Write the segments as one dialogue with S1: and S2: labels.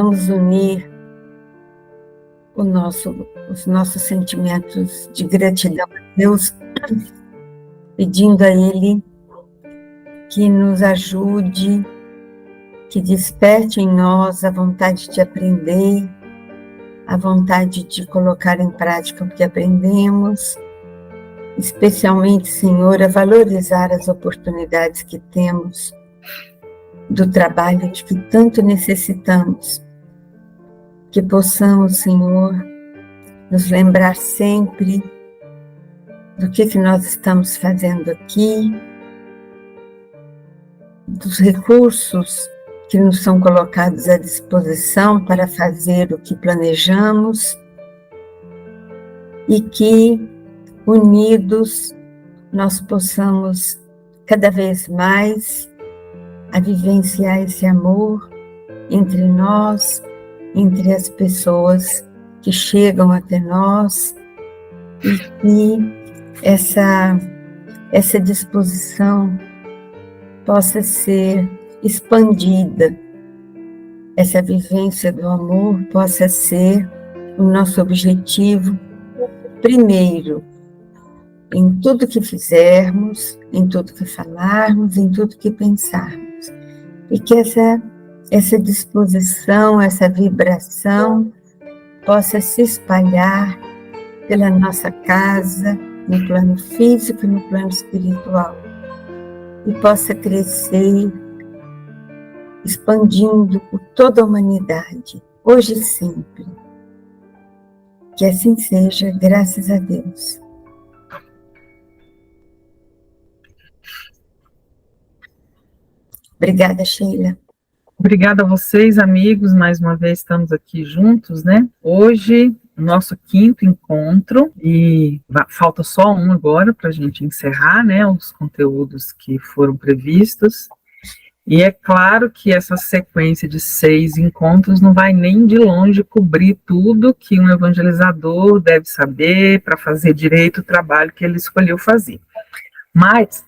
S1: vamos unir os nossos sentimentos de gratidão a Deus, pedindo a Ele que nos ajude, que desperte em nós a vontade de aprender, a vontade de colocar em prática o que aprendemos, especialmente, Senhor, a valorizar as oportunidades que temos do trabalho de que tanto necessitamos, que possamos, Senhor, nos lembrar sempre do que nós estamos fazendo aqui, dos recursos que nos são colocados à disposição para fazer o que planejamos e que, unidos, nós possamos cada vez mais a vivenciar esse amor entre nós, entre as pessoas que chegam até nós, e que essa disposição possa ser expandida, essa vivência do amor possa ser o nosso objetivo primeiro, em tudo que fizermos, em tudo que falarmos, em tudo que pensarmos. E que essa disposição, essa vibração possa se espalhar pela nossa casa, no plano físico e no plano espiritual. E possa crescer, expandindo por toda a humanidade, hoje e sempre. Que assim seja, graças a Deus. Obrigada, Sheila.
S2: Obrigada a vocês, amigos, mais uma vez estamos aqui juntos, né? Hoje, nosso 5º encontro, e falta só um agora para a gente encerrar, né, os conteúdos que foram previstos. E é claro que essa sequência de 6 encontros não vai nem de longe cobrir tudo que um evangelizador deve saber para fazer direito o trabalho que ele escolheu fazer. Mas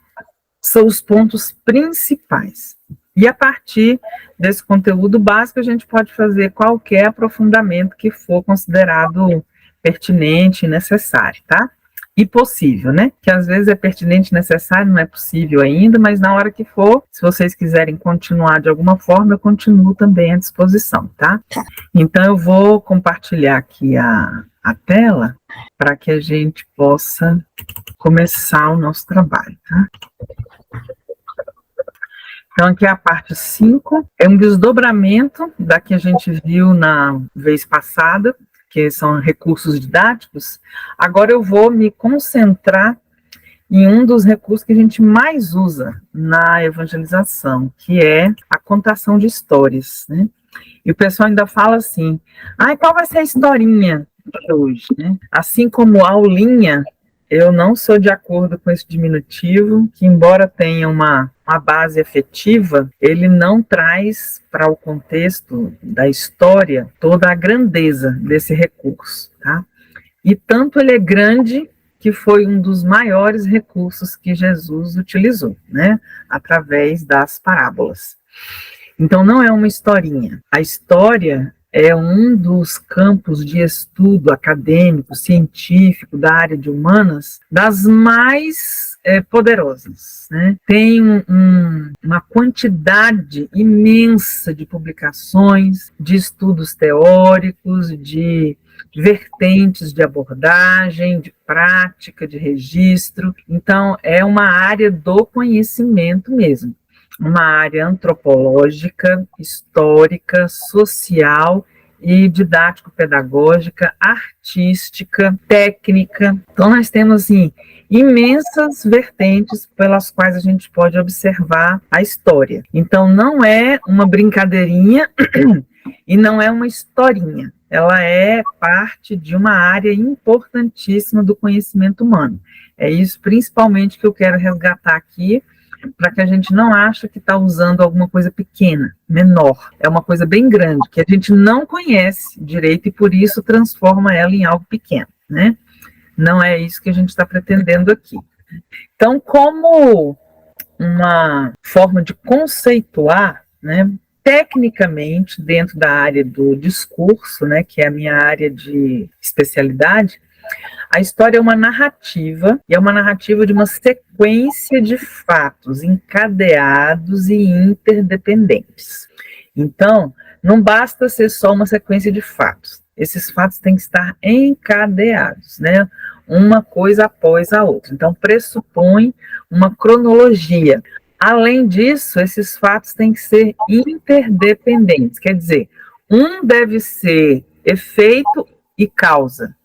S2: são os pontos principais. E a partir desse conteúdo básico, a gente pode fazer qualquer aprofundamento que for considerado pertinente e necessário, tá? E possível, né? Que às vezes é pertinente e necessário, não é possível ainda, mas na hora que for, se vocês quiserem continuar de alguma forma, eu continuo também à disposição, tá? Então eu vou compartilhar aqui a tela para que a gente possa começar o nosso trabalho, tá? Então, aqui é a parte 5, é um desdobramento da que a gente viu na vez passada, que são recursos didáticos. Agora eu vou me concentrar em um dos recursos que a gente mais usa na evangelização, que é a contação de histórias, né? E o pessoal ainda fala assim, qual vai ser a historinha de hoje, né? Assim como aulinha, eu não sou de acordo com esse diminutivo, que embora tenha uma base afetiva, ele não traz para o contexto da história toda a grandeza desse recurso, tá? E tanto ele é grande que foi um dos maiores recursos que Jesus utilizou, né? Através das parábolas. Então não é uma historinha. A história é um dos campos de estudo acadêmico, científico, da área de humanas, das mais poderosas, né? Tem uma quantidade imensa de publicações, de estudos teóricos, de vertentes de abordagem, de prática, de registro. Então, é uma área do conhecimento mesmo. Uma área antropológica, histórica, social e didático-pedagógica, artística, técnica. Então, nós temos, assim, imensas vertentes pelas quais a gente pode observar a história. Então, não é uma brincadeirinha e não é uma historinha. Ela é parte de uma área importantíssima do conhecimento humano. É isso, principalmente, que eu quero resgatar aqui, para que a gente não ache que está usando alguma coisa pequena, menor. É uma coisa bem grande, que a gente não conhece direito e por isso transforma ela em algo pequeno, né? Não é isso que a gente está pretendendo aqui. Então, como uma forma de conceituar, né, tecnicamente, dentro da área do discurso, né, que é a minha área de especialidade, a história é uma narrativa, e é uma narrativa de uma sequência de fatos encadeados e interdependentes. Então, não basta ser só uma sequência de fatos. Esses fatos têm que estar encadeados, né? Uma coisa após a outra. Então, pressupõe uma cronologia. Além disso, esses fatos têm que ser interdependentes, quer dizer, um deve ser efeito e causa.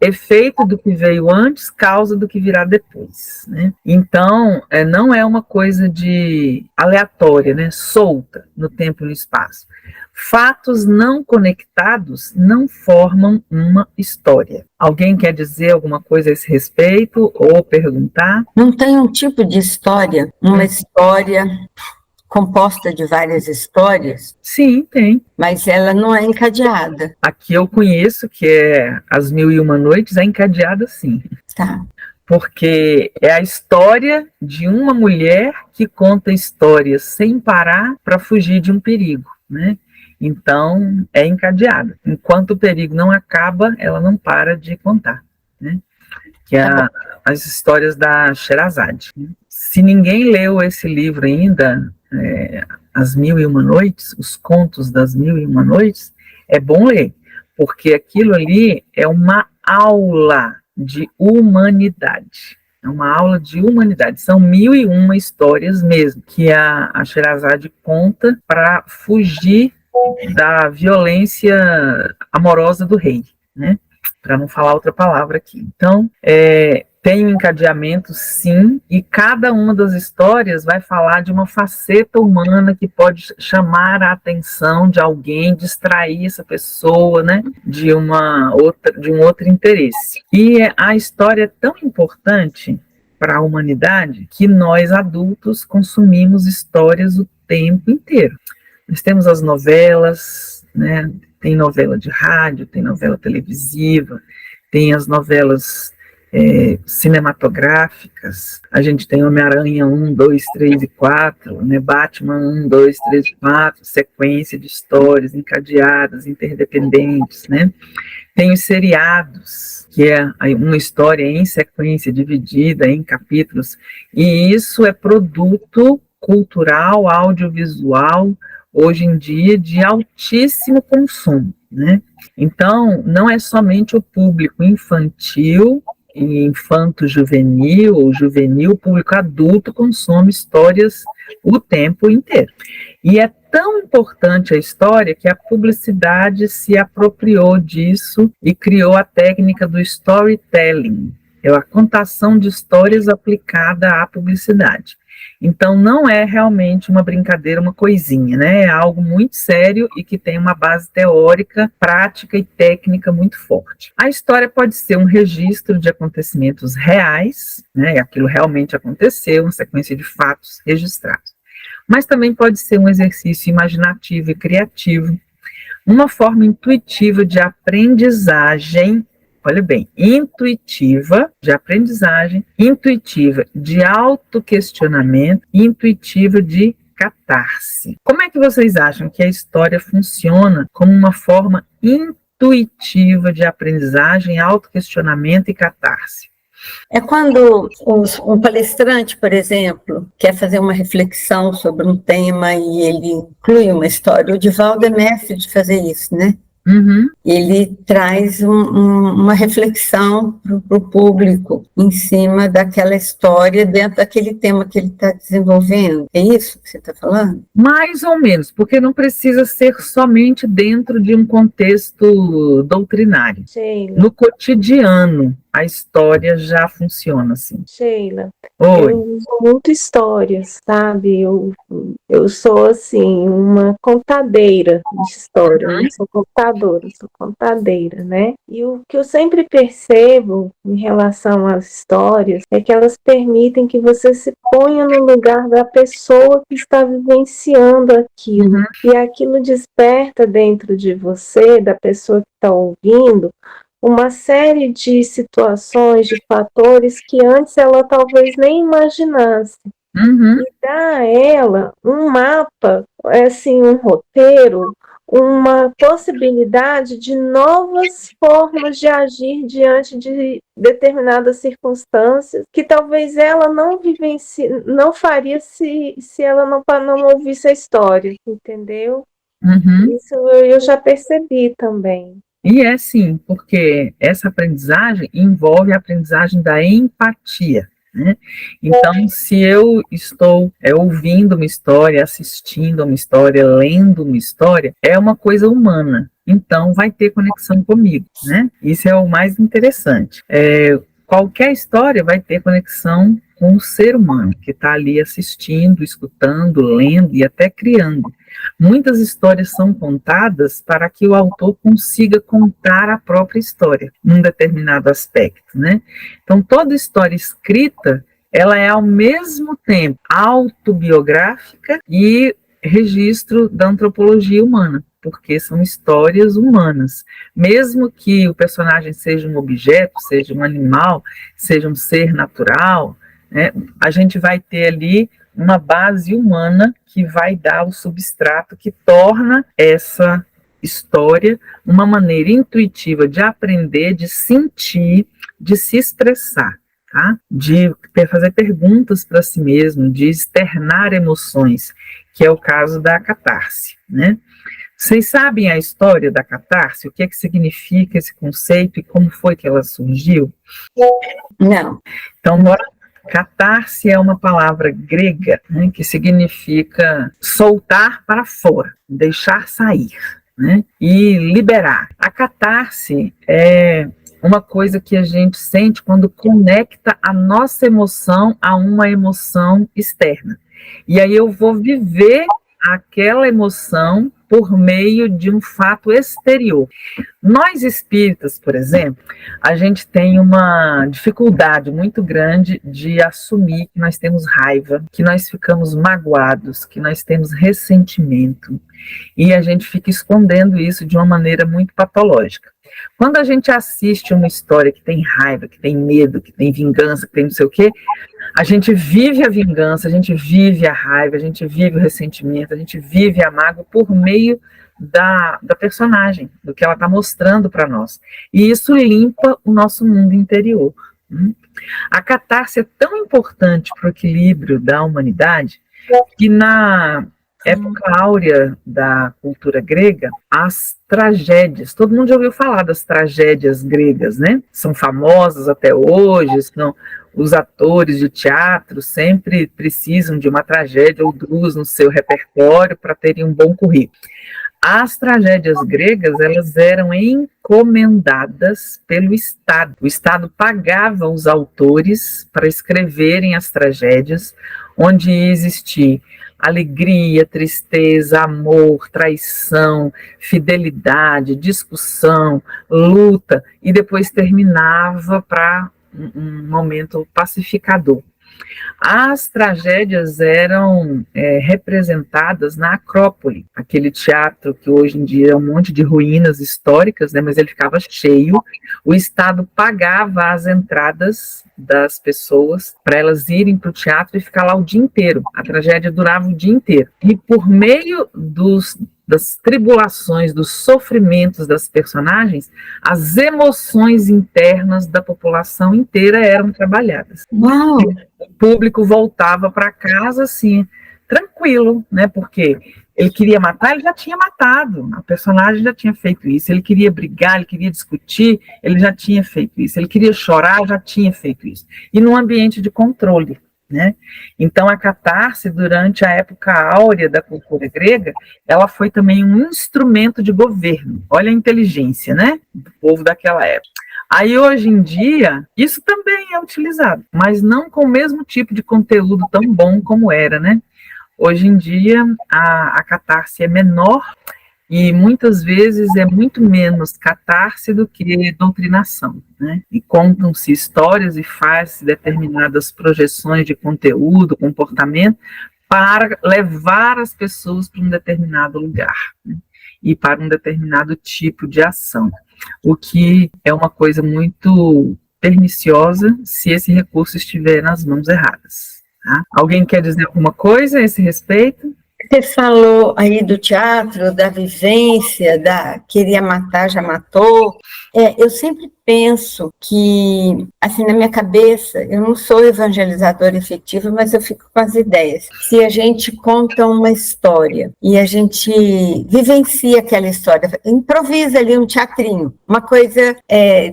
S2: Efeito do que veio antes, causa do que virá depois, né? Então, não é uma coisa de aleatória, né? Solta no tempo e no espaço. Fatos não conectados não formam uma história. Alguém quer dizer alguma coisa a esse respeito ou perguntar?
S1: Não tem um tipo de história, uma história composta de várias histórias?
S2: Sim, tem.
S1: Mas ela não é encadeada.
S2: Aqui eu conheço, que é As Mil e Uma Noites, é encadeada sim.
S1: Tá.
S2: Porque é a história de uma mulher que conta histórias sem parar para fugir de um perigo, né? Então, é encadeada. Enquanto o perigo não acaba, ela não para de contar, né? Que é as histórias da Sherazade. Se ninguém leu esse livro ainda, As Mil e Uma Noites, os contos das Mil e Uma Noites, é bom ler, porque aquilo ali é uma aula de humanidade. É uma aula de humanidade. São 1001 histórias mesmo, que a Sherazade conta para fugir da violência amorosa do rei, né? Para não falar outra palavra aqui. Então, tem um encadeamento, sim, e cada uma das histórias vai falar de uma faceta humana que pode chamar a atenção de alguém, distrair essa pessoa, né, de um outro interesse. E a história é tão importante para a humanidade que nós, adultos, consumimos histórias o tempo inteiro. Nós temos as novelas, né? Tem novela de rádio, tem novela televisiva, tem as novelas cinematográficas. A gente tem Homem-Aranha 1, 2, 3 e 4, né? Batman 1, 2, 3 e 4, sequência de histórias encadeadas, interdependentes, né? Tem os seriados, que é uma história em sequência, dividida em capítulos, e isso é produto cultural, audiovisual, hoje em dia, de altíssimo consumo, né? Então, não é somente o público infantil, infanto-juvenil ou juvenil, o público adulto consome histórias o tempo inteiro. E é tão importante a história que a publicidade se apropriou disso e criou a técnica do storytelling, é a contação de histórias aplicada à publicidade. Então, não é realmente uma brincadeira, uma coisinha, né? É algo muito sério e que tem uma base teórica, prática e técnica muito forte. A história pode ser um registro de acontecimentos reais, né? Aquilo realmente aconteceu, uma sequência de fatos registrados. Mas também pode ser um exercício imaginativo e criativo, uma forma intuitiva de aprendizagem. Olha bem, intuitiva de aprendizagem, intuitiva de autoquestionamento, intuitiva de catarse. Como é que vocês acham que a história funciona como uma forma intuitiva de aprendizagem, autoquestionamento e catarse?
S1: É quando um palestrante, por exemplo, quer fazer uma reflexão sobre um tema e ele inclui uma história. O Divaldo é mestre de fazer isso, né?
S2: Uhum.
S1: Ele traz uma reflexão para o público em cima daquela história dentro daquele tema que ele está desenvolvendo. É isso que você está falando?
S2: Mais ou menos, porque não precisa ser somente dentro de um contexto doutrinário.
S3: Sheila.
S2: No cotidiano, a história já funciona assim.
S3: Sheila,
S2: Oi.
S3: eu uso muito histórias, sabe? Eu sou, assim, uma contadeira de história. Eu não sou contadora, eu sou contadeira, né? E o que eu sempre percebo em relação às histórias é que elas permitem que você se ponha no lugar da pessoa que está vivenciando aquilo. E aquilo desperta dentro de você, da pessoa que está ouvindo, uma série de situações, de fatores que antes ela talvez nem imaginasse.
S2: Uhum.
S3: Dá a ela um mapa, assim, um roteiro, uma possibilidade de novas formas de agir diante de determinadas circunstâncias que talvez ela não não faria se ela não ouvisse a história, entendeu?
S2: Uhum.
S3: Isso eu já percebi também.
S2: E é sim, porque essa aprendizagem envolve a aprendizagem da empatia, né? Então, se eu estou ouvindo uma história, assistindo uma história, lendo uma história, é uma coisa humana. Então, vai ter conexão comigo, né? Isso é o mais interessante. Qualquer história vai ter conexão com o ser humano que está ali assistindo, escutando, lendo e até criando. Muitas histórias são contadas para que o autor consiga contar a própria história, num determinado aspecto, né? Então, toda história escrita, ela é ao mesmo tempo autobiográfica e registro da antropologia humana, porque são histórias humanas. Mesmo que o personagem seja um objeto, seja um animal, seja um ser natural, né, a gente vai ter ali uma base humana que vai dar o substrato que torna essa história uma maneira intuitiva de aprender, de sentir, de se expressar, tá? De fazer perguntas para si mesmo, de externar emoções, que é o caso da catarse, né? Vocês sabem a história da catarse? O que é que significa esse conceito e como foi que ela surgiu?
S1: Não.
S2: Então, bora. Catarse é uma palavra grega, né, que significa soltar para fora, deixar sair, né, e liberar. A catarse é uma coisa que a gente sente quando conecta a nossa emoção a uma emoção externa. E aí eu vou viver aquela emoção por meio de um fato exterior. Nós espíritas, por exemplo, a gente tem uma dificuldade muito grande de assumir que nós temos raiva, que nós ficamos magoados, que nós temos ressentimento, e a gente fica escondendo isso de uma maneira muito patológica. Quando a gente assiste uma história que tem raiva, que tem medo, que tem vingança, que tem não sei o quê, a gente vive a vingança, a gente vive a raiva, a gente vive o ressentimento, a gente vive a mágoa por meio da personagem, do que ela está mostrando para nós. E isso limpa o nosso mundo interior. A catarse é tão importante para o equilíbrio da humanidade que na época áurea da cultura grega, as tragédias, todo mundo já ouviu falar das tragédias gregas, né? São famosas até hoje, são, os atores de teatro sempre precisam de uma tragédia ou duas no seu repertório para terem um bom currículo. As tragédias gregas, elas eram encomendadas pelo Estado. O Estado pagava os autores para escreverem as tragédias, onde existia alegria, tristeza, amor, traição, fidelidade, discussão, luta, e depois terminava para um momento pacificador. As tragédias eram representadas na Acrópole, aquele teatro que hoje em dia é um monte de ruínas históricas, né, mas ele ficava cheio. O Estado pagava as entradas das pessoas para elas irem para o teatro e ficar lá o dia inteiro. A tragédia durava o dia inteiro. E por meio das tribulações, dos sofrimentos das personagens, as emoções internas da população inteira eram trabalhadas.
S1: Uau!
S2: O público voltava para casa assim, tranquilo, né? Porque ele queria matar, ele já tinha matado, a personagem já tinha feito isso. Ele queria brigar, ele queria discutir, ele já tinha feito isso. Ele queria chorar, já tinha feito isso. E num ambiente de controle, né? Então a catarse, durante a época áurea da cultura grega, ela foi também um instrumento de governo. Olha a inteligência, né, do povo daquela época. Aí hoje em dia isso também é utilizado, mas não com o mesmo tipo de conteúdo tão bom como era, né? Hoje em dia a catarse é menor e muitas vezes é muito menos catarse do que doutrinação, né? E contam-se histórias e faz-se determinadas projeções de conteúdo, comportamento, para levar as pessoas para um determinado lugar, né? E para um determinado tipo de ação, o que é uma coisa muito perniciosa se esse recurso estiver nas mãos erradas. Tá? Alguém quer dizer alguma coisa a esse respeito?
S1: Você falou aí do teatro, da vivência, da queria matar, já matou. Eu sempre penso que, assim, na minha cabeça, eu não sou evangelizadora efetiva, mas eu fico com as ideias. Se a gente conta uma história e a gente vivencia aquela história, improvisa ali um teatrinho, uma coisa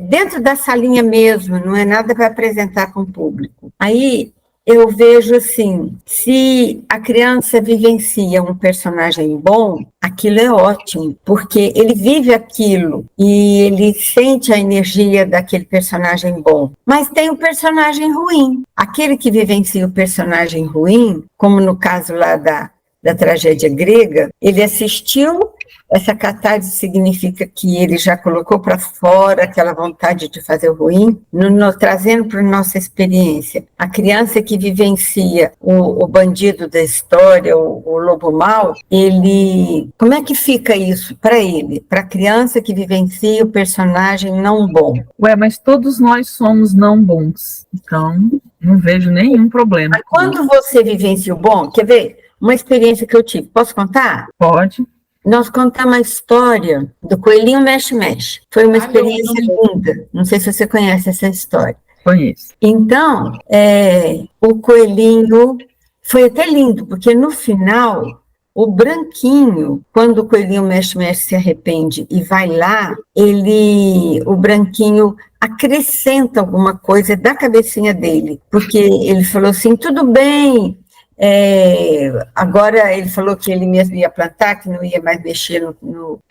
S1: dentro da salinha mesmo, não é nada para apresentar com o público. Aí eu vejo assim, se a criança vivencia um personagem bom, aquilo é ótimo, porque ele vive aquilo e ele sente a energia daquele personagem bom. Mas tem um personagem ruim. Aquele que vivencia o personagem ruim, como no caso lá da tragédia grega, ele assistiu. Essa catarse significa que ele já colocou para fora aquela vontade de fazer o ruim, trazendo para a nossa experiência. A criança que vivencia o bandido da história, o lobo mau, como é que fica isso para ele? Para a criança que vivencia o personagem não bom.
S2: Mas todos nós somos não bons, então não vejo nenhum problema.
S1: Mas quando você vivencia o bom, quer ver? Uma experiência que eu tive, posso contar?
S2: Pode.
S1: Nós contamos a história do Coelhinho Mexe-Mexe. Foi uma experiência linda. Não sei se você conhece essa história.
S2: Conheço.
S1: Então, o coelhinho foi até lindo, porque no final, o branquinho, quando o Coelhinho Mexe-Mexe se arrepende e vai lá, o branquinho acrescenta alguma coisa da cabecinha dele, porque ele falou assim, tudo bem, agora ele falou que ele mesmo ia plantar, que não ia mais mexer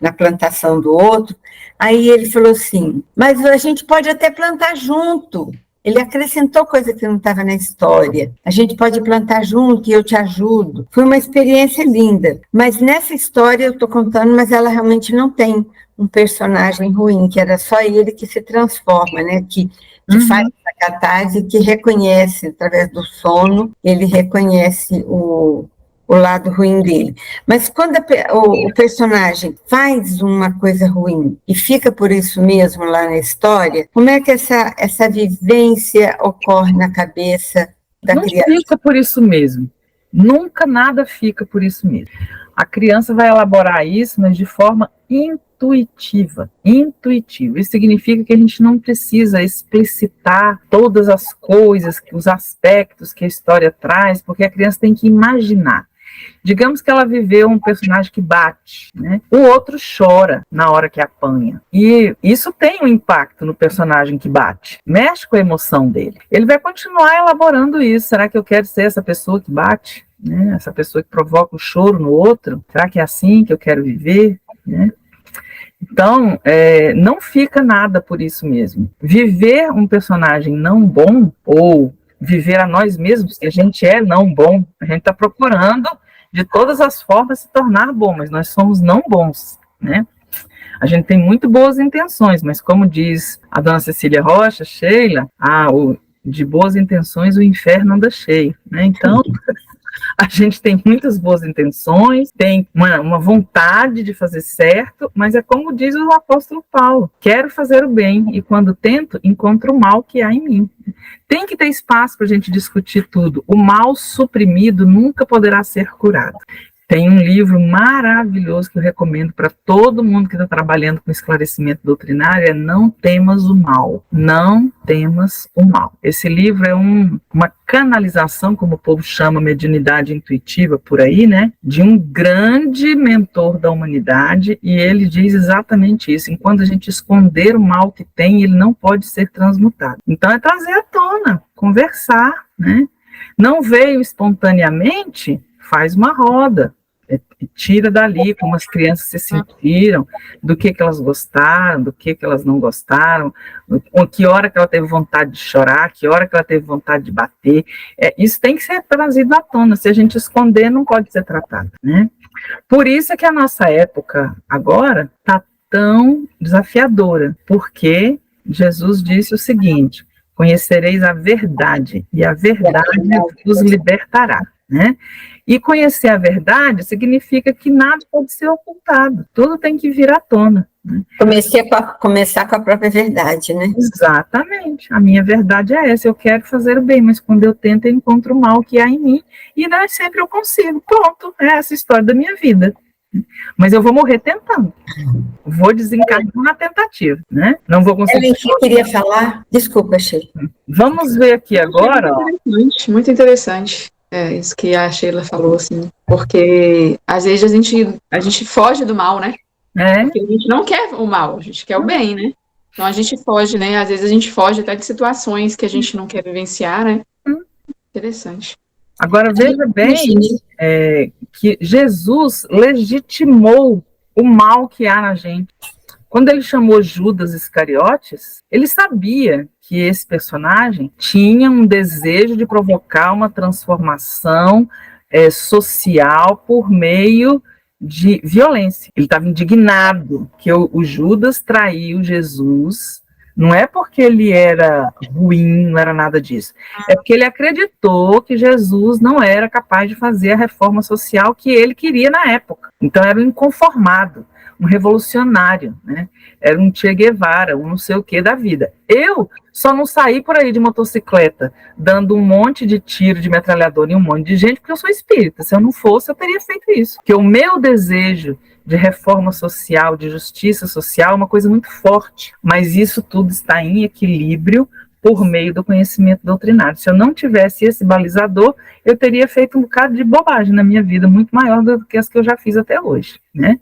S1: na plantação do outro. Aí ele falou assim, mas a gente pode até plantar junto. Ele acrescentou coisa que não estava na história. A gente pode plantar junto e eu te ajudo. Foi uma experiência linda. Mas nessa história eu estou contando, mas ela realmente não tem um personagem ruim, que era só ele que se transforma, né? Que faz essa catarse, que reconhece, através do sono, ele reconhece o lado ruim dele. Mas quando o personagem faz uma coisa ruim e fica por isso mesmo lá na história, como é que essa vivência ocorre na cabeça da criança?
S2: Não fica por isso mesmo. Nunca nada fica por isso mesmo. A criança vai elaborar isso, mas de forma intuitiva. Isso significa que a gente não precisa explicitar todas as coisas, os aspectos que a história traz, porque a criança tem que imaginar. Digamos que ela viveu um personagem que bate, né? O outro chora na hora que apanha. E isso tem um impacto no personagem que bate. Mexe com a emoção dele. Ele vai continuar elaborando isso. Será que eu quero ser essa pessoa que bate? Né? Essa pessoa que provoca o choro no outro? Será que é assim que eu quero viver? Né? Então, não fica nada por isso mesmo. Viver um personagem não bom, ou viver a nós mesmos, que a gente é não bom, a gente está procurando de todas as formas se tornar bom, mas nós somos não bons, né? A gente tem muito boas intenções, mas como diz a dona Cecília Rocha, Sheila, de boas intenções o inferno anda cheio, né? Então, a gente tem muitas boas intenções, tem uma vontade de fazer certo, mas é como diz o apóstolo Paulo, quero fazer o bem, e quando tento, encontro o mal que há em mim. Tem que ter espaço para a gente discutir tudo. O mal suprimido nunca poderá ser curado. Tem um livro maravilhoso que eu recomendo para todo mundo que está trabalhando com esclarecimento doutrinário, é Não Temas o Mal. Não Temas o Mal. Esse livro é uma canalização, como o povo chama, mediunidade intuitiva por aí, né? De um grande mentor da humanidade, e ele diz exatamente isso. Enquanto a gente esconder o mal que tem, ele não pode ser transmutado. Então é trazer à tona, conversar, né? Não veio espontaneamente, faz uma roda. Tira dali como as crianças se sentiram, do que elas gostaram, do que elas não gostaram, que hora que ela teve vontade de chorar, que hora que ela teve vontade de bater. Isso tem que ser trazido à tona. Se a gente esconder, não pode ser tratado, né? Por isso é que a nossa época agora está tão desafiadora, porque Jesus disse o seguinte: conhecereis a verdade, e a verdade vos libertará. né? E conhecer a verdade significa que nada pode ser ocultado, tudo tem que vir à tona. Né?
S1: Começar com a própria verdade, né?
S2: Exatamente, a minha verdade é essa, eu quero fazer o bem, mas quando eu tento eu encontro o mal que há em mim, e não é sempre eu consigo, pronto, é essa a história da minha vida. Mas eu vou morrer tentando, vou desencarnar na tentativa, né? Não vou conseguir.
S1: Ellen, que queria falar? Desculpa, Sheila.
S2: Vamos ver aqui agora.
S4: Muito interessante. É isso que a Sheila falou, assim, porque às vezes a gente foge do mal, né? Porque a gente não quer o mal, a gente quer o bem, né? Então a gente foge, né? Às vezes a gente foge até de situações que a gente não quer vivenciar, né? Interessante.
S2: Agora veja bem que Jesus legitimou o mal que há na gente. Quando ele chamou Judas Iscariotes, ele sabia que esse personagem tinha um desejo de provocar uma transformação social por meio de violência. Ele estava indignado que o Judas traiu Jesus. Não é porque ele era ruim, não era nada disso. É porque ele acreditou que Jesus não era capaz de fazer a reforma social que ele queria na época. Então era um inconformado, um revolucionário, né? Era um Che Guevara, um não sei o que da vida. Eu só não saí por aí de motocicleta, dando um monte de tiro de metralhadora em um monte de gente, porque eu sou espírita. Se eu não fosse, eu teria feito isso. Porque o meu desejo de reforma social, de justiça social, é uma coisa muito forte. Mas isso tudo está em equilíbrio por meio do conhecimento doutrinário. Se eu não tivesse esse balizador, eu teria feito um bocado de bobagem na minha vida, muito maior do que as que eu já fiz até hoje, né?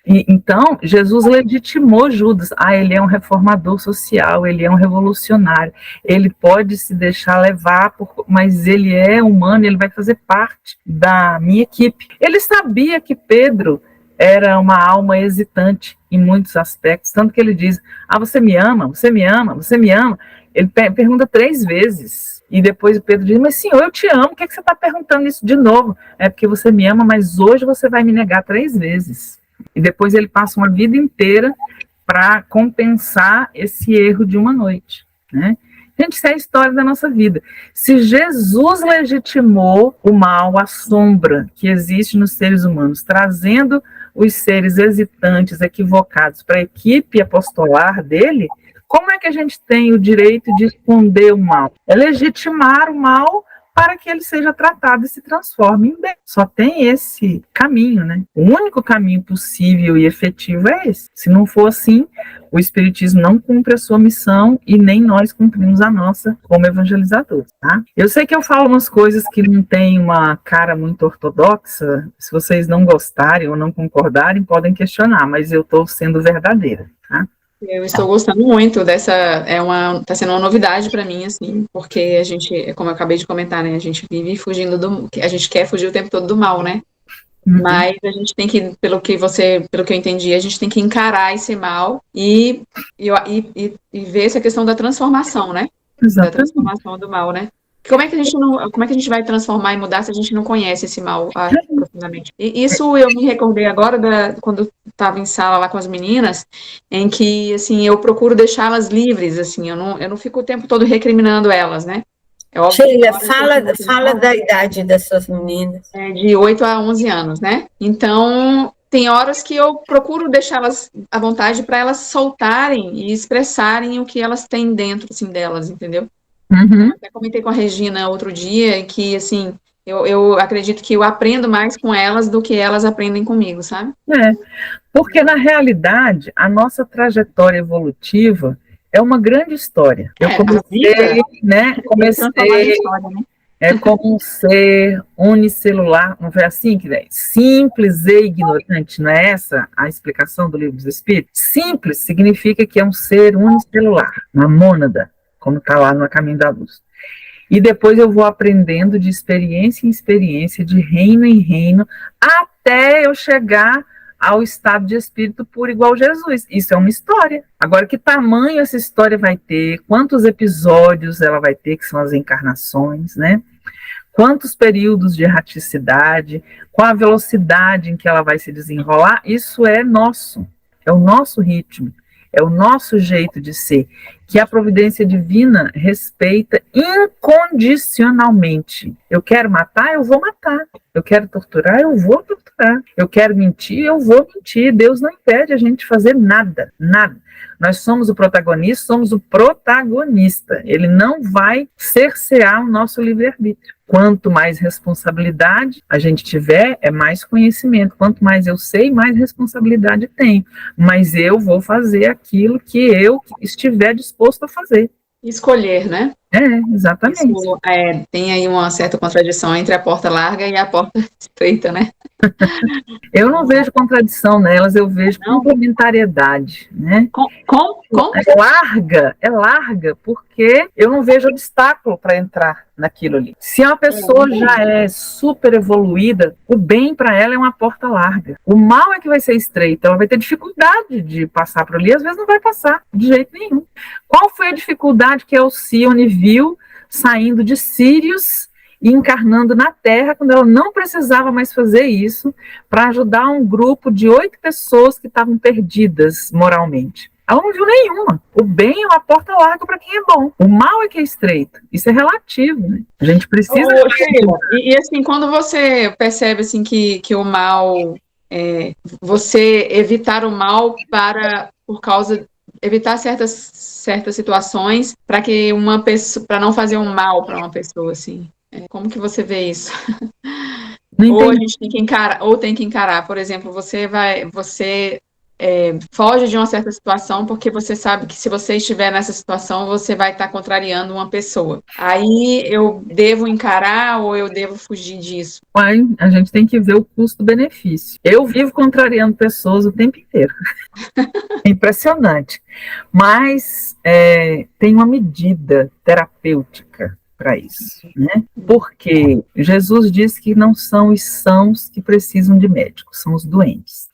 S2: E, então, Jesus legitimou Judas. Ele é um reformador social, ele é um revolucionário, ele pode se deixar levar, mas ele é humano, ele vai fazer parte da minha equipe. Ele sabia que Pedro era uma alma hesitante em muitos aspectos, tanto que ele diz, você me ama, você me ama, você me ama? Ele pergunta 3 vezes, e depois o Pedro diz, mas senhor, eu te amo, por que você está perguntando isso de novo? É porque você me ama, mas hoje você vai me negar 3 vezes. E depois ele passa uma vida inteira para compensar esse erro de uma noite, né? Gente, isso é a história da nossa vida. Se Jesus legitimou o mal, a sombra que existe nos seres humanos, trazendo os seres hesitantes, equivocados para a equipe apostolar dele, como é que a gente tem o direito de esconder o mal? É legitimar o mal para que ele seja tratado e se transforme em bem. Só tem esse caminho, né? O único caminho possível e efetivo é esse. Se não for assim, o Espiritismo não cumpre a sua missão e nem nós cumprimos a nossa como evangelizadores, tá? Eu sei que eu falo umas coisas que não têm uma cara muito ortodoxa. Se vocês não gostarem ou não concordarem, podem questionar, mas eu estou sendo verdadeira, tá?
S4: Eu estou gostando muito dessa, tá sendo uma novidade para mim, assim, porque a gente, como eu acabei de comentar, né, a gente vive fugindo a gente quer fugir o tempo todo do mal, né? Mas a gente tem que, pelo que eu entendi, a gente tem que encarar esse mal e ver essa questão da transformação, né?
S2: Exatamente.
S4: Da transformação do mal, né? Como é que a gente vai transformar e mudar se a gente não conhece esse mal profundamente? E isso eu me recordei agora quando estava em sala lá com as meninas, em que, assim, eu procuro deixá-las livres, assim, eu não fico o tempo todo recriminando elas, né? É óbvio.
S1: Sheila, fala da idade dessas meninas.
S4: De 8 a 11 anos, né? Então, tem horas que eu procuro deixá-las à vontade para elas soltarem e expressarem o que elas têm dentro, assim, delas, entendeu? Até comentei com a Regina outro dia que, assim, eu acredito que eu aprendo mais com elas do que elas aprendem comigo, sabe?
S2: Porque, na realidade, a nossa trajetória evolutiva é uma grande história. Eu comecei, né? Como um ser unicelular, não foi assim que é? Simples e ignorante, não é essa a explicação do Livro dos Espíritos? Simples significa que é um ser unicelular, uma mônada, como está lá no Caminho da Luz. E depois eu vou aprendendo de experiência em experiência, de reino em reino, até eu chegar ao estado de espírito puro igual Jesus. Isso é uma história. Agora, que tamanho essa história vai ter, quantos episódios ela vai ter, que são as encarnações, né? Quantos períodos de erraticidade, qual a velocidade em que ela vai se desenrolar, isso é nosso, é o nosso ritmo. é o nosso jeito de ser, que a providência divina respeita incondicionalmente. Eu quero matar, eu vou matar. Eu quero torturar, eu vou torturar. Eu quero mentir, eu vou mentir. Deus não impede a gente de fazer nada, nada. Nós somos o protagonista, somos o protagonista. Ele não vai cercear o nosso livre-arbítrio. Quanto mais responsabilidade a gente tiver, é mais conhecimento. Quanto mais eu sei, mais responsabilidade tenho. Mas eu vou fazer aquilo que eu estiver disposto a fazer.
S4: Escolher, né?
S2: Exatamente.
S4: Isso, tem aí uma certa contradição entre a porta larga e a porta estreita, né?
S2: Eu não vejo contradição nelas, eu vejo complementariedade, né?
S4: Como?
S2: É larga porque eu não vejo obstáculo para entrar naquilo ali. Se uma pessoa já é super evoluída, o bem para ela é uma porta larga. O mal é que vai ser estreito, ela vai ter dificuldade de passar por ali, às vezes não vai passar de jeito nenhum. Qual foi a dificuldade que Alcione viu saindo de Sírios e encarnando na Terra, quando ela não precisava mais fazer isso, para ajudar um grupo de 8 pessoas que estavam perdidas moralmente? Ela não viu nenhuma. O bem é uma porta larga para quem é bom. O mal é que é estreito. Isso é relativo, né? A gente precisa...
S4: Sheila, e assim, quando você percebe assim, que o mal... você evitar o mal evitar certas situações para que uma pessoa, para não fazer um mal para uma pessoa, assim. Como que você vê isso? Ou a gente tem que encarar, por exemplo, você foge de uma certa situação porque você sabe que se você estiver nessa situação, você vai estar contrariando uma pessoa. Aí eu devo encarar ou eu devo fugir disso?
S2: A gente tem que ver o custo-benefício. Eu vivo contrariando pessoas o tempo inteiro. É impressionante. Mas tem uma medida terapêutica para isso, né? Porque Jesus disse que não são os sãos que precisam de médicos, são os doentes.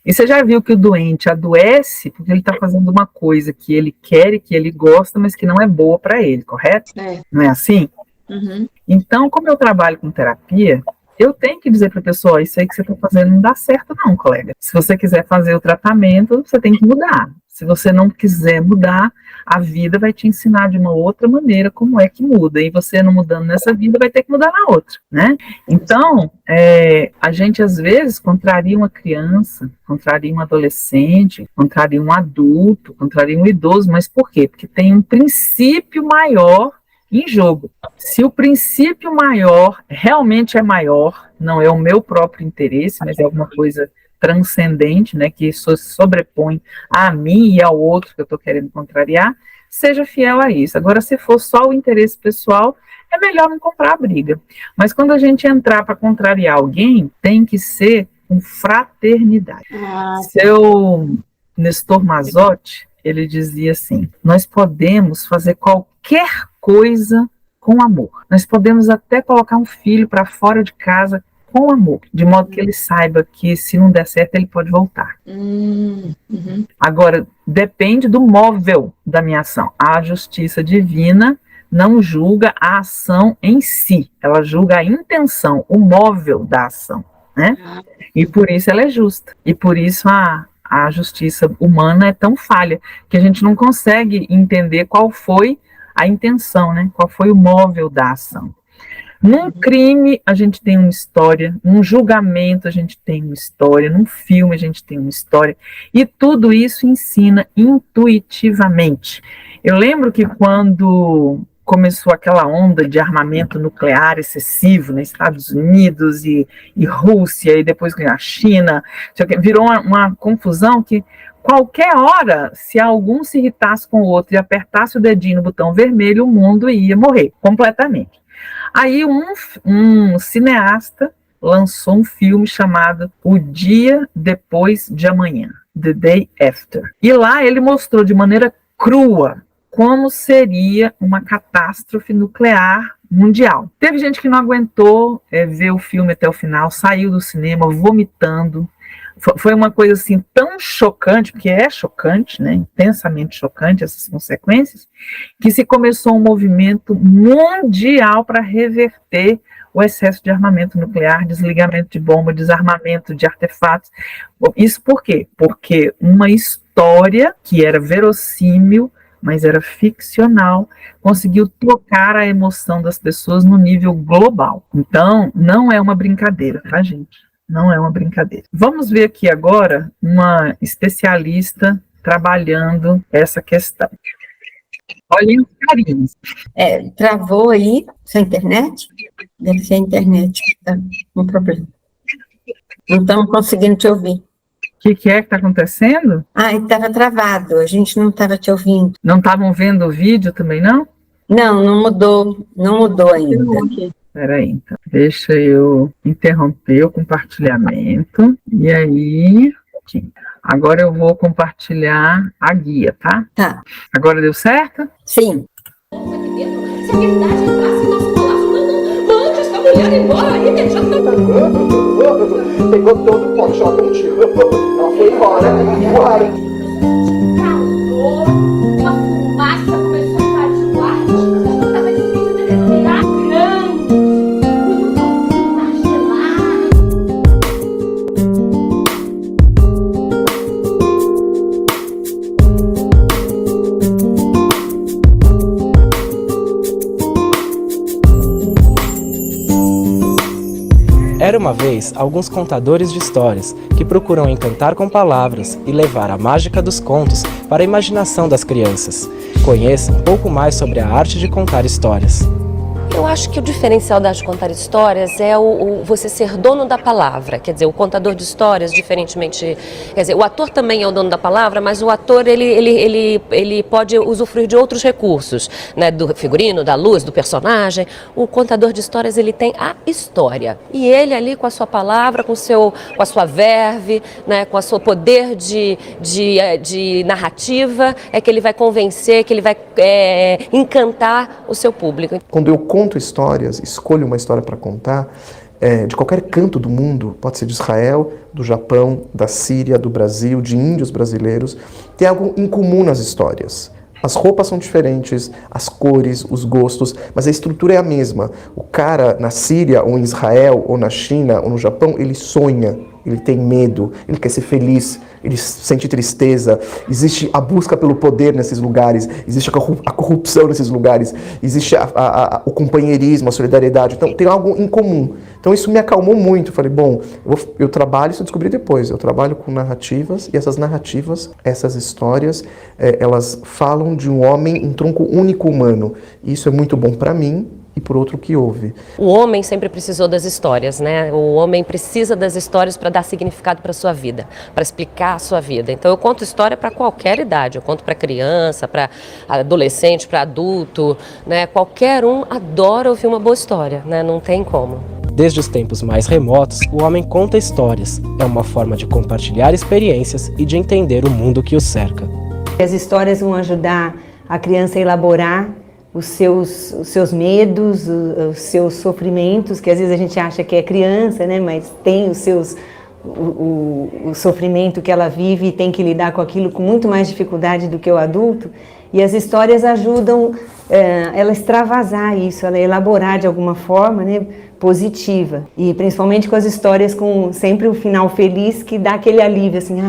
S2: E você já viu que o doente adoece porque ele está fazendo uma coisa que ele quer e que ele gosta, mas que não é boa para ele, correto? Não é assim?
S4: Uhum.
S2: Então, como eu trabalho com terapia, eu tenho que dizer para a pessoa, isso aí que você está fazendo não dá certo não, colega. Se você quiser fazer o tratamento, você tem que mudar. Se você não quiser mudar, a vida vai te ensinar de uma outra maneira como é que muda. E você não mudando nessa vida, vai ter que mudar na outra, né? Então, a gente às vezes contraria uma criança, contraria um adolescente, contraria um adulto, contraria um idoso. Mas por quê? Porque tem um princípio maior em jogo. Se o princípio maior realmente é maior, não é o meu próprio interesse, mas é alguma coisa transcendente, né, que sobrepõe a mim e ao outro que eu estou querendo contrariar, seja fiel a isso. Agora, se for só o interesse pessoal, é melhor não comprar a briga. Mas quando a gente entrar para contrariar alguém, tem que ser com fraternidade. Seu Nestor Mazotti, ele dizia assim, nós podemos fazer qualquer coisa com amor. Nós podemos até colocar um filho para fora de casa com amor, de modo que ele saiba que se não der certo ele pode voltar.
S4: Uhum.
S2: Agora, depende do móvel da minha ação. A justiça divina não julga a ação em si, ela julga a intenção, o móvel da ação, né? E por isso ela é justa. E por isso a justiça humana é tão falha, que a gente não consegue entender qual foi a intenção, né? Qual foi o móvel da ação. Num crime, a gente tem uma história, num julgamento, a gente tem uma história, num filme, a gente tem uma história, e tudo isso ensina intuitivamente. Eu lembro que quando começou aquela onda de armamento nuclear excessivo nos Estados Unidos e Rússia, e depois a China, virou uma confusão que qualquer hora, se algum se irritasse com o outro e apertasse o dedinho no botão vermelho, o mundo ia morrer completamente. Aí um cineasta lançou um filme chamado O Dia Depois de Amanhã, The Day After. E lá ele mostrou de maneira crua como seria uma catástrofe nuclear mundial. Teve gente que não aguentou ver o filme até o final, saiu do cinema vomitando. Foi uma coisa assim tão chocante, porque é chocante, né, intensamente chocante essas consequências, que se começou um movimento mundial para reverter o excesso de armamento nuclear, desligamento de bomba, desarmamento de artefatos. Isso por quê? Porque uma história história que era verossímil, mas era ficcional, conseguiu tocar a emoção das pessoas no nível global. Então, não é uma brincadeira, tá, gente? Não é uma brincadeira. Vamos ver aqui agora uma especialista trabalhando essa questão. Olhem os carinhos.
S1: Travou aí sua internet? Deve ser a internet que está com problema. Não estamos conseguindo te ouvir.
S2: O que é que está acontecendo?
S1: Estava travado, a gente não estava te ouvindo.
S2: Não estavam vendo o vídeo também, não?
S1: Não mudou ainda.
S2: Espera aí, então. Deixa eu interromper o compartilhamento. E aí, aqui. Agora eu vou compartilhar a guia, tá?
S1: Tá.
S2: Agora deu certo?
S1: Sim.
S5: Se a verdade entrasse em nosso palácio, mande essa mulher embora imediatamente.
S6: Pegou todo o pote lá contigo. Ela foi embora.
S5: Calor, uma fumaça começou a sair do quarto. Estava difícil de respirar. Grande, muito gelado.
S7: Era uma vez alguns contadores de histórias que procuram encantar com palavras e levar a mágica dos contos para a imaginação das crianças. Conheça um pouco mais sobre a arte de contar histórias.
S8: Eu acho que o diferencial da arte de contar histórias é você ser dono da palavra. Quer dizer, o contador de histórias, diferentemente... Quer dizer, o ator também é o dono da palavra, mas o ator, ele pode usufruir de outros recursos, né? Do figurino, da luz, do personagem. O contador de histórias, ele tem a história. E ele ali, com a sua palavra, com a sua verve, né? Com o seu poder de narrativa, é que ele vai convencer, que ele vai encantar o seu público.
S6: Quando eu conto histórias, escolho uma história para contar, de qualquer canto do mundo, pode ser de Israel, do Japão, da Síria, do Brasil, de índios brasileiros, tem algo em comum nas histórias. As roupas são diferentes, as cores, os gostos, mas a estrutura é a mesma. O cara na Síria, ou em Israel, ou na China, ou no Japão, ele sonha, ele tem medo, ele quer ser feliz, ele sente tristeza, existe a busca pelo poder nesses lugares, existe a corrupção nesses lugares, existe o companheirismo, a solidariedade, então tem algo em comum. Então isso me acalmou muito, falei, bom, eu trabalho, isso eu descobri depois, eu trabalho com narrativas, e essas narrativas, essas histórias, elas falam de um homem, um tronco único humano, e isso é muito bom para mim, e por outro que ouve.
S8: O homem sempre precisou das histórias, né? O homem precisa das histórias para dar significado para a sua vida, para explicar a sua vida. Então eu conto história para qualquer idade, eu conto para criança, para adolescente, para adulto, né? Qualquer um adora ouvir uma boa história, né? Não tem como.
S7: Desde os tempos mais remotos, o homem conta histórias. É uma forma de compartilhar experiências e de entender o mundo que o cerca.
S9: As histórias vão ajudar a criança a elaborar os seus medos, os seus sofrimentos, que às vezes a gente acha que é criança, né? Mas tem o sofrimento que ela vive e tem que lidar com aquilo com muito mais dificuldade do que o adulto. E as histórias ajudam ela a extravasar isso, ela a elaborar de alguma forma, né? Positiva. E principalmente com as histórias com sempre um final feliz que dá aquele alívio, assim,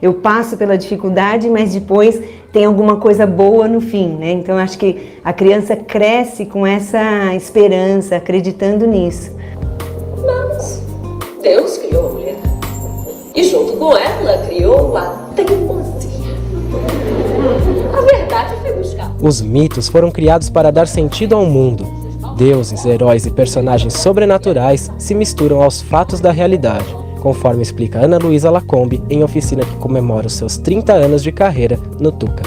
S9: eu passo pela dificuldade, mas depois tem alguma coisa boa no fim, né? Então acho que a criança cresce com essa esperança, acreditando nisso.
S5: Mas Deus criou a mulher e junto com ela criou a teimosia. A verdade foi buscar.
S7: Os mitos foram criados para dar sentido ao mundo. Deuses, heróis e personagens sobrenaturais se misturam aos fatos da realidade, conforme explica Ana Luísa Lacombe em oficina que comemora os seus 30 anos de carreira no Tuca.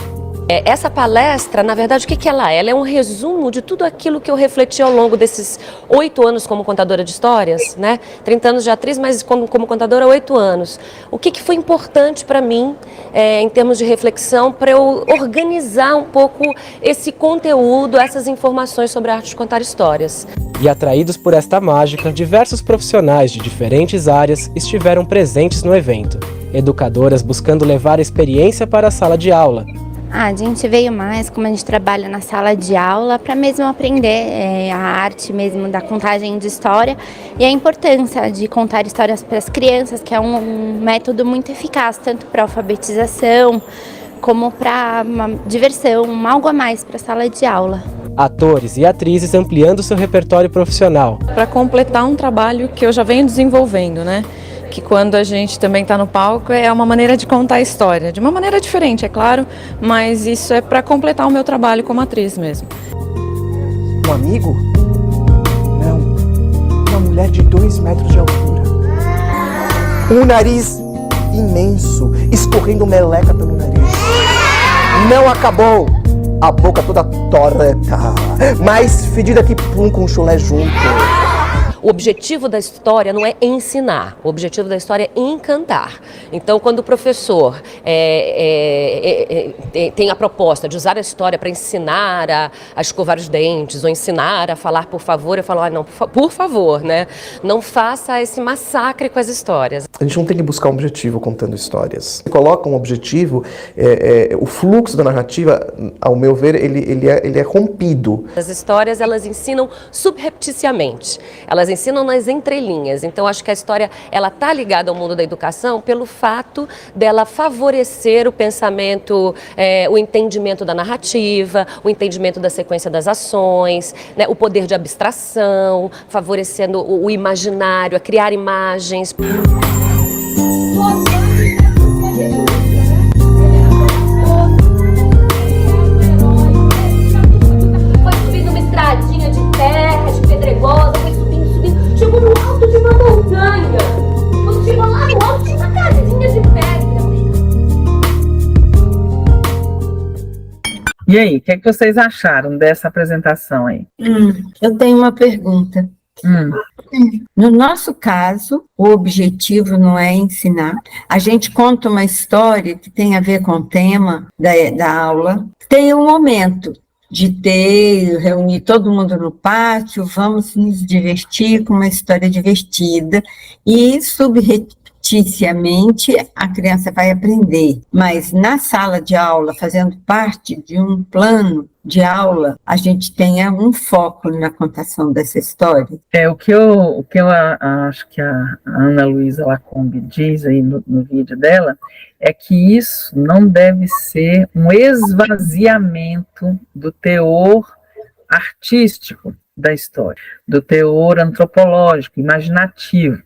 S8: Essa palestra, na verdade, o que ela é? Ela é um resumo de tudo aquilo que eu refleti ao longo desses 8 anos como contadora de histórias, né? 30 anos de atriz, mas como contadora 8 anos. O que foi importante para mim, em termos de reflexão, para eu organizar um pouco esse conteúdo, essas informações sobre a arte de contar histórias.
S7: E atraídos por esta mágica, diversos profissionais de diferentes áreas estiveram presentes no evento. Educadoras buscando levar a experiência para a sala de aula,
S10: A gente veio mais, como a gente trabalha na sala de aula, para mesmo aprender a arte mesmo da contagem de história e a importância de contar histórias para as crianças, que é um método muito eficaz, tanto para alfabetização como para uma diversão, algo a mais para a sala de aula.
S7: Atores e atrizes ampliando seu repertório profissional.
S11: Para completar um trabalho que eu já venho desenvolvendo, né? Que quando a gente também está no palco é uma maneira de contar a história, de uma maneira diferente, é claro, mas isso é para completar o meu trabalho como atriz mesmo.
S6: Um amigo? Não. Uma mulher de 2 metros de altura. Um nariz imenso, escorrendo meleca pelo nariz. Não acabou! A boca toda torta, mais fedida que pum com chulé junto.
S8: O objetivo da história não é ensinar, o objetivo da história é encantar. Então, quando o professor tem a proposta de usar a história para ensinar a escovar os dentes, ou ensinar a falar por favor, eu falo, não, por favor, né? Não faça esse massacre com as histórias.
S6: A gente não tem que buscar um objetivo contando histórias. Você coloca um objetivo, o fluxo da narrativa, ao meu ver, ele é rompido.
S8: As histórias, elas ensinam subrepticiamente, elas ensinam nas entrelinhas. Então, acho que a história, ela está ligada ao mundo da educação pelo fato dela favorecer o pensamento, o entendimento da narrativa, o entendimento da sequência das ações, né, o poder de abstração, favorecendo o imaginário, a criar imagens.
S5: Foi subindo uma estradinha de terra, de pedregosa, chegou no alto de uma montanha. Quando chegou lá no alto, tinha uma casinha de pedra.
S2: E aí, o que vocês acharam dessa apresentação aí?
S1: Eu tenho uma pergunta. No nosso caso, o objetivo não é ensinar. A gente conta uma história que tem a ver com o tema da aula. Tem um momento de reunir todo mundo no pátio, vamos nos divertir com uma história divertida, e subrepticiamente a criança vai aprender. Mas na sala de aula, fazendo parte de um plano de aula, a gente tenha um foco na contação dessa história.
S2: O que eu acho que a Ana Luísa Lacombe diz aí no vídeo dela, é que isso não deve ser um esvaziamento do teor artístico da história, do teor antropológico, imaginativo.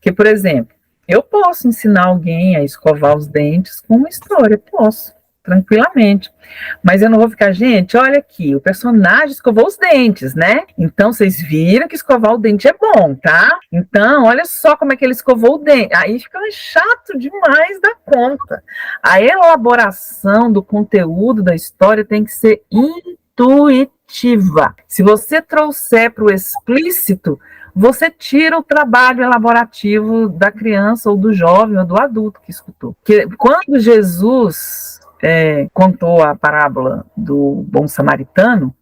S2: Que, por exemplo, eu posso ensinar alguém a escovar os dentes com uma história, posso, tranquilamente. Mas eu não vou ficar, gente, olha aqui, o personagem escovou os dentes, né? Então, vocês viram que escovar o dente é bom, tá? Então, olha só como é que ele escovou o dente. Aí fica chato demais da conta. A elaboração do conteúdo da história tem que ser intuitiva. Se você trouxer para o explícito, você tira o trabalho elaborativo da criança, ou do jovem, ou do adulto que escutou. Porque quando Jesus contou a parábola do bom samaritano,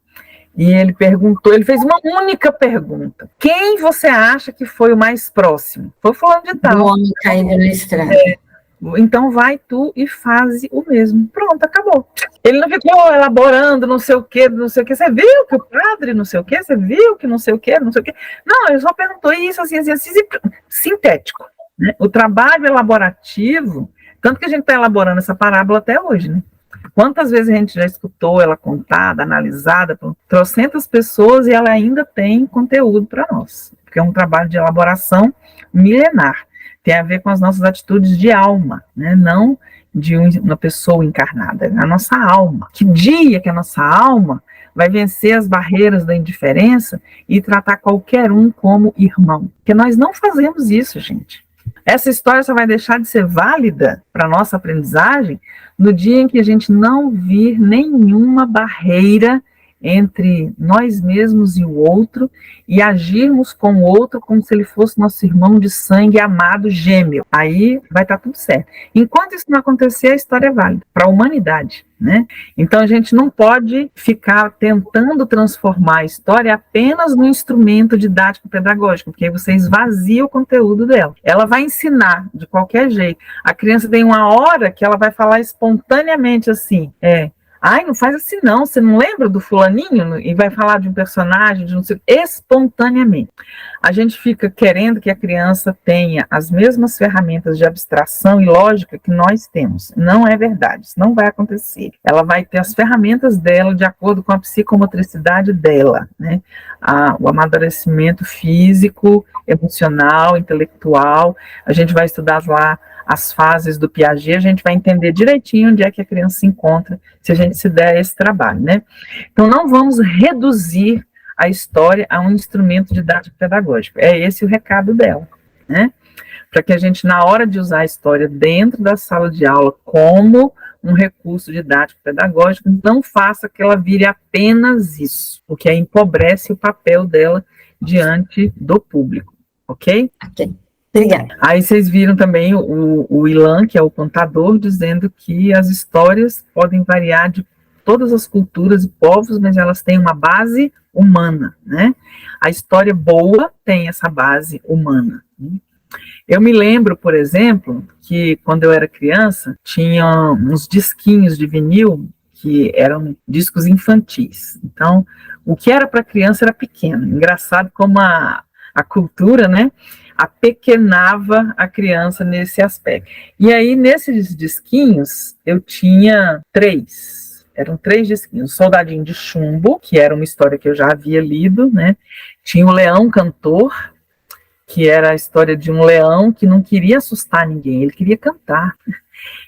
S2: e ele fez uma única pergunta: quem você acha que foi o mais próximo? Foi o fulano de tal.
S1: O homem caído na estrada.
S2: Então vai tu e faze o mesmo. Pronto, acabou. Ele não ficou elaborando não sei o que. Você viu que o padre não sei o que? Você viu que não sei o que? Não, ele só perguntou isso, assim, sintético. Né? O trabalho elaborativo, tanto que a gente está elaborando essa parábola até hoje, né? Quantas vezes a gente já escutou ela contada, analisada por trocentas pessoas, e ela ainda tem conteúdo para nós, porque é um trabalho de elaboração milenar. Tem a ver com as nossas atitudes de alma, né? Não de uma pessoa encarnada, é a nossa alma. Que dia que a nossa alma vai vencer as barreiras da indiferença e tratar qualquer um como irmão? Porque nós não fazemos isso, gente. Essa história só vai deixar de ser válida para a nossa aprendizagem no dia em que a gente não vir nenhuma barreira entre nós mesmos e o outro, e agirmos com o outro como se ele fosse nosso irmão de sangue amado gêmeo. Aí vai estar tudo certo. Enquanto isso não acontecer, a história é válida para a humanidade, né? Então a gente não pode ficar tentando transformar a história apenas no instrumento didático pedagógico, porque aí você esvazia o conteúdo dela. Ela vai ensinar de qualquer jeito. A criança tem uma hora que ela vai falar espontaneamente assim, Ai, não faz assim não, você não lembra do fulaninho? E vai falar de um personagem, de não sei, espontaneamente. A gente fica querendo que a criança tenha as mesmas ferramentas de abstração e lógica que nós temos. Não é verdade, isso não vai acontecer. Ela vai ter as ferramentas dela de acordo com a psicomotricidade dela, né? O amadurecimento físico, emocional, intelectual. A gente vai estudar lá as fases do Piaget, a gente vai entender direitinho onde é que a criança se encontra, se a gente se der esse trabalho, né? Então, não vamos reduzir a história a um instrumento didático pedagógico. É esse o recado dela, né? Para que a gente, na hora de usar a história dentro da sala de aula como um recurso didático pedagógico, não faça que ela vire apenas isso, o que aí empobrece o papel dela diante do público, ok?
S1: Ok. Obrigada.
S2: Aí vocês viram também o Ilan, que é o contador, dizendo que as histórias podem variar de todas as culturas e povos, mas elas têm uma base humana, né? A história boa tem essa base humana. Né? Eu me lembro, por exemplo, que quando eu era criança, tinha uns disquinhos de vinil que eram discos infantis. Então, o que era para criança era pequeno. Engraçado como a cultura, né, apequenava a criança nesse aspecto. E aí, nesses disquinhos, eu tinha 3. Eram 3 disquinhos. Soldadinho de Chumbo, que era uma história que eu já havia lido, né? Tinha o Leão Cantor, que era a história de um leão que não queria assustar ninguém, ele queria cantar.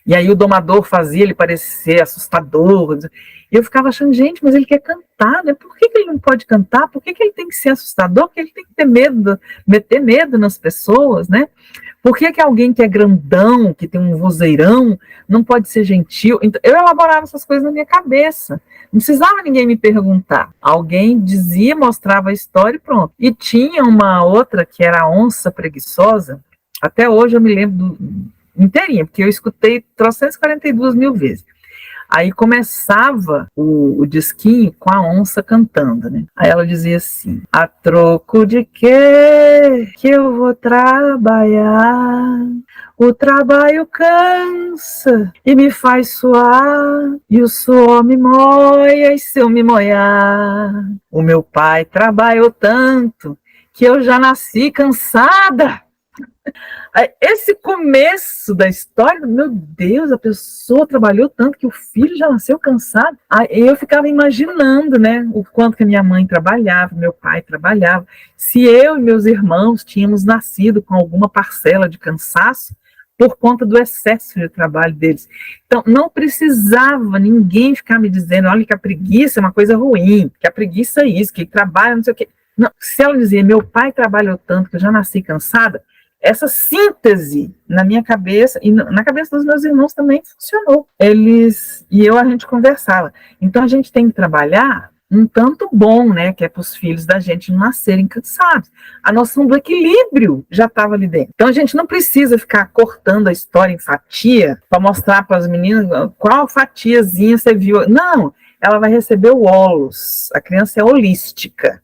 S2: E aí o domador fazia ele parecer assustador. E eu ficava achando, gente, mas ele quer cantar, né? Por que ele não pode cantar? Por que ele tem que ser assustador? Por que ele tem que ter medo, meter medo nas pessoas, né? Por que alguém que é grandão, que tem um vozeirão, não pode ser gentil? Então, eu elaborava essas coisas na minha cabeça. Não precisava ninguém me perguntar. Alguém dizia, mostrava a história e pronto. E tinha uma outra que era a Onça Preguiçosa. Até hoje eu me lembro inteirinha, porque eu escutei 342 mil vezes. Aí começava o disquinho com a onça cantando, né? Aí ela dizia assim: a troco de quê que eu vou trabalhar? O trabalho cansa e me faz suar, e o suor me moia, e se eu me moiar, o meu pai trabalhou tanto que eu já nasci cansada. Esse começo da história, meu Deus, a pessoa trabalhou tanto que o filho já nasceu cansado. Aí eu ficava imaginando, né, o quanto que a minha mãe trabalhava, meu pai trabalhava. Se eu e meus irmãos tínhamos nascido com alguma parcela de cansaço por conta do excesso de trabalho deles. Então, não precisava ninguém ficar me dizendo, olha, que a preguiça é uma coisa ruim, que a preguiça é isso, que trabalha não sei o quê. Não, se ela dizia, meu pai trabalhou tanto que eu já nasci cansada, essa síntese na minha cabeça e na cabeça dos meus irmãos também funcionou. A gente conversava. Então a gente tem que trabalhar um tanto bom, né, que é para os filhos da gente não nascerem cansados. A noção do equilíbrio já estava ali dentro. Então a gente não precisa ficar cortando a história em fatia para mostrar para as meninas qual fatiazinha você viu. Não, ela vai receber o holos. A criança é holística.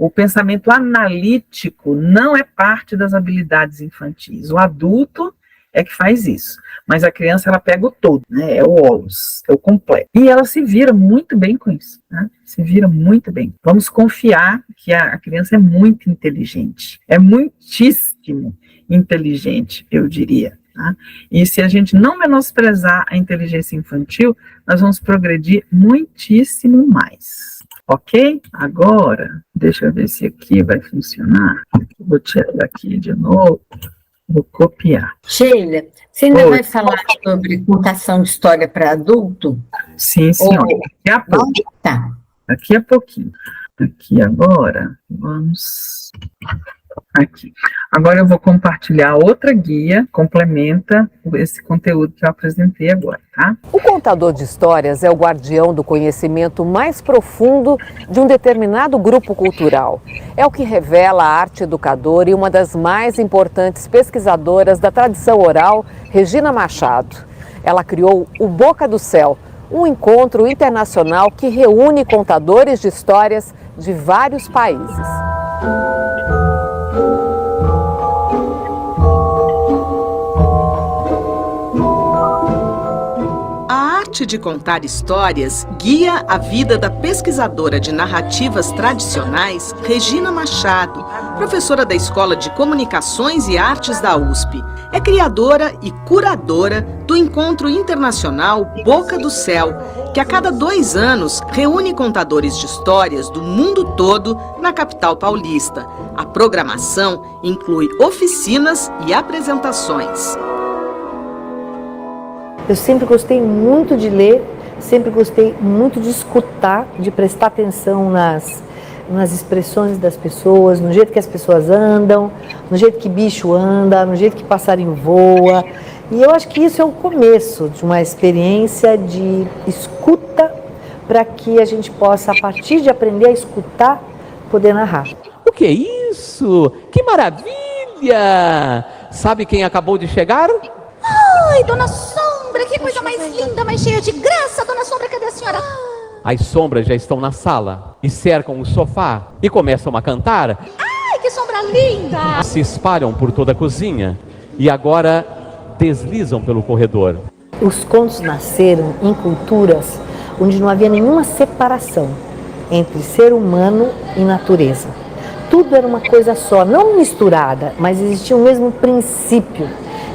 S2: O pensamento analítico não é parte das habilidades infantis. O adulto é que faz isso. Mas a criança, ela pega o todo, né? É o holos, é o completo. E ela se vira muito bem com isso, né? Se vira muito bem. Vamos confiar que a criança é muito inteligente. É muitíssimo inteligente, eu diria. Tá? E se a gente não menosprezar a inteligência infantil, nós vamos progredir muitíssimo mais. Ok? Agora, deixa eu ver se aqui vai funcionar. Vou tirar daqui de novo. Vou copiar.
S1: Sheila, você ainda vai falar sobre contação de história para adulto?
S2: Sim, senhora. Daqui a pouco.
S1: Tá.
S2: Daqui a pouquinho. Aqui agora, vamos... Aqui. Agora eu vou compartilhar outra guia, complementa esse conteúdo que eu apresentei agora, tá?
S12: O contador de histórias é o guardião do conhecimento mais profundo de um determinado grupo cultural. É o que revela a arte educadora e uma das mais importantes pesquisadoras da tradição oral, Regina Machado. Ela criou o Boca do Céu, um encontro internacional que reúne contadores de histórias de vários países.
S13: A arte de contar histórias guia a vida da pesquisadora de narrativas tradicionais, Regina Machado, professora da Escola de Comunicações e Artes da USP. É criadora e curadora do Encontro Internacional Boca do Céu, que a cada 2 anos reúne contadores de histórias do mundo todo na capital paulista. A programação inclui oficinas e apresentações.
S14: Eu sempre gostei muito de ler, sempre gostei muito de escutar, de prestar atenção nas expressões das pessoas, no jeito que as pessoas andam, no jeito que bicho anda, no jeito que passarinho voa. E eu acho que isso é o começo de uma experiência de escuta para que a gente possa, a partir de aprender a escutar, poder narrar.
S15: O que é isso? Que maravilha! Sabe quem acabou de chegar?
S16: Ai, Dona Sombra, que coisa mais linda, mais cheia de graça. Dona Sombra, cadê a senhora?
S15: As sombras já estão na sala e cercam o sofá e começam a cantar.
S16: Ai, que sombra linda!
S15: Se espalham por toda a cozinha e agora deslizam pelo corredor.
S14: Os contos nasceram em culturas onde não havia nenhuma separação entre ser humano e natureza. Tudo era uma coisa só, não misturada, mas existia o mesmo princípio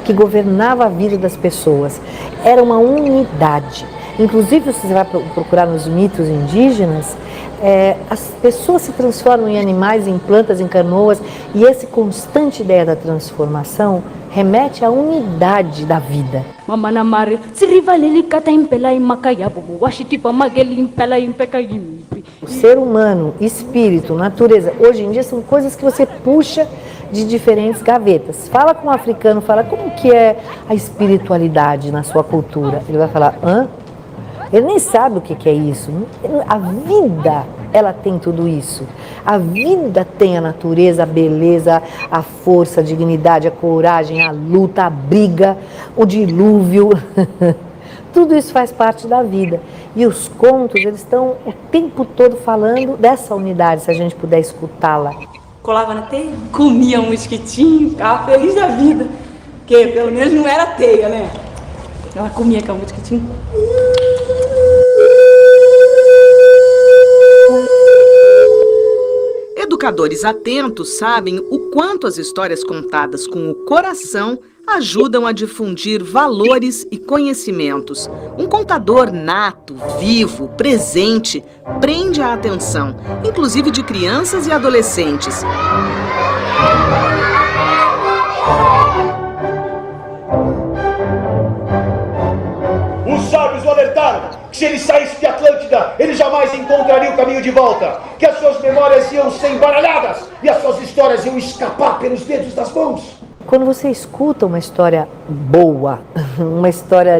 S14: que governava a vida das pessoas. Era uma unidade. Inclusive, se você vai procurar nos mitos indígenas, as pessoas se transformam em animais, em plantas, em canoas, e essa constante ideia da transformação remete à unidade da vida. O ser humano, espírito, natureza, hoje em dia são coisas que você puxa de diferentes gavetas. Fala com um africano, fala como que é a espiritualidade na sua cultura. Ele vai falar, hã? Ele nem sabe o que é isso. A vida, ela tem tudo isso. A vida tem a natureza, a beleza, a força, a dignidade, a coragem, a luta, a briga, o dilúvio. Tudo isso faz parte da vida. E os contos, eles estão o tempo todo falando dessa unidade, se a gente puder escutá-la.
S17: Colava na teia, comia um mosquitinho, ficava feliz da vida. Porque pelo menos não era teia, né? Ela comia aquele mosquitinho.
S13: Educadores atentos sabem o quanto as histórias contadas com o coração ajudam a difundir valores e conhecimentos. Um contador nato, vivo, presente, prende a atenção, inclusive de crianças e adolescentes.
S18: Os sábios o alertaram que se ele saísse de Atlântida, ele jamais encontraria o caminho de volta, que as suas memórias iam ser embaralhadas e as suas histórias iam escapar pelos dedos das mãos.
S14: Quando você escuta uma história boa, uma história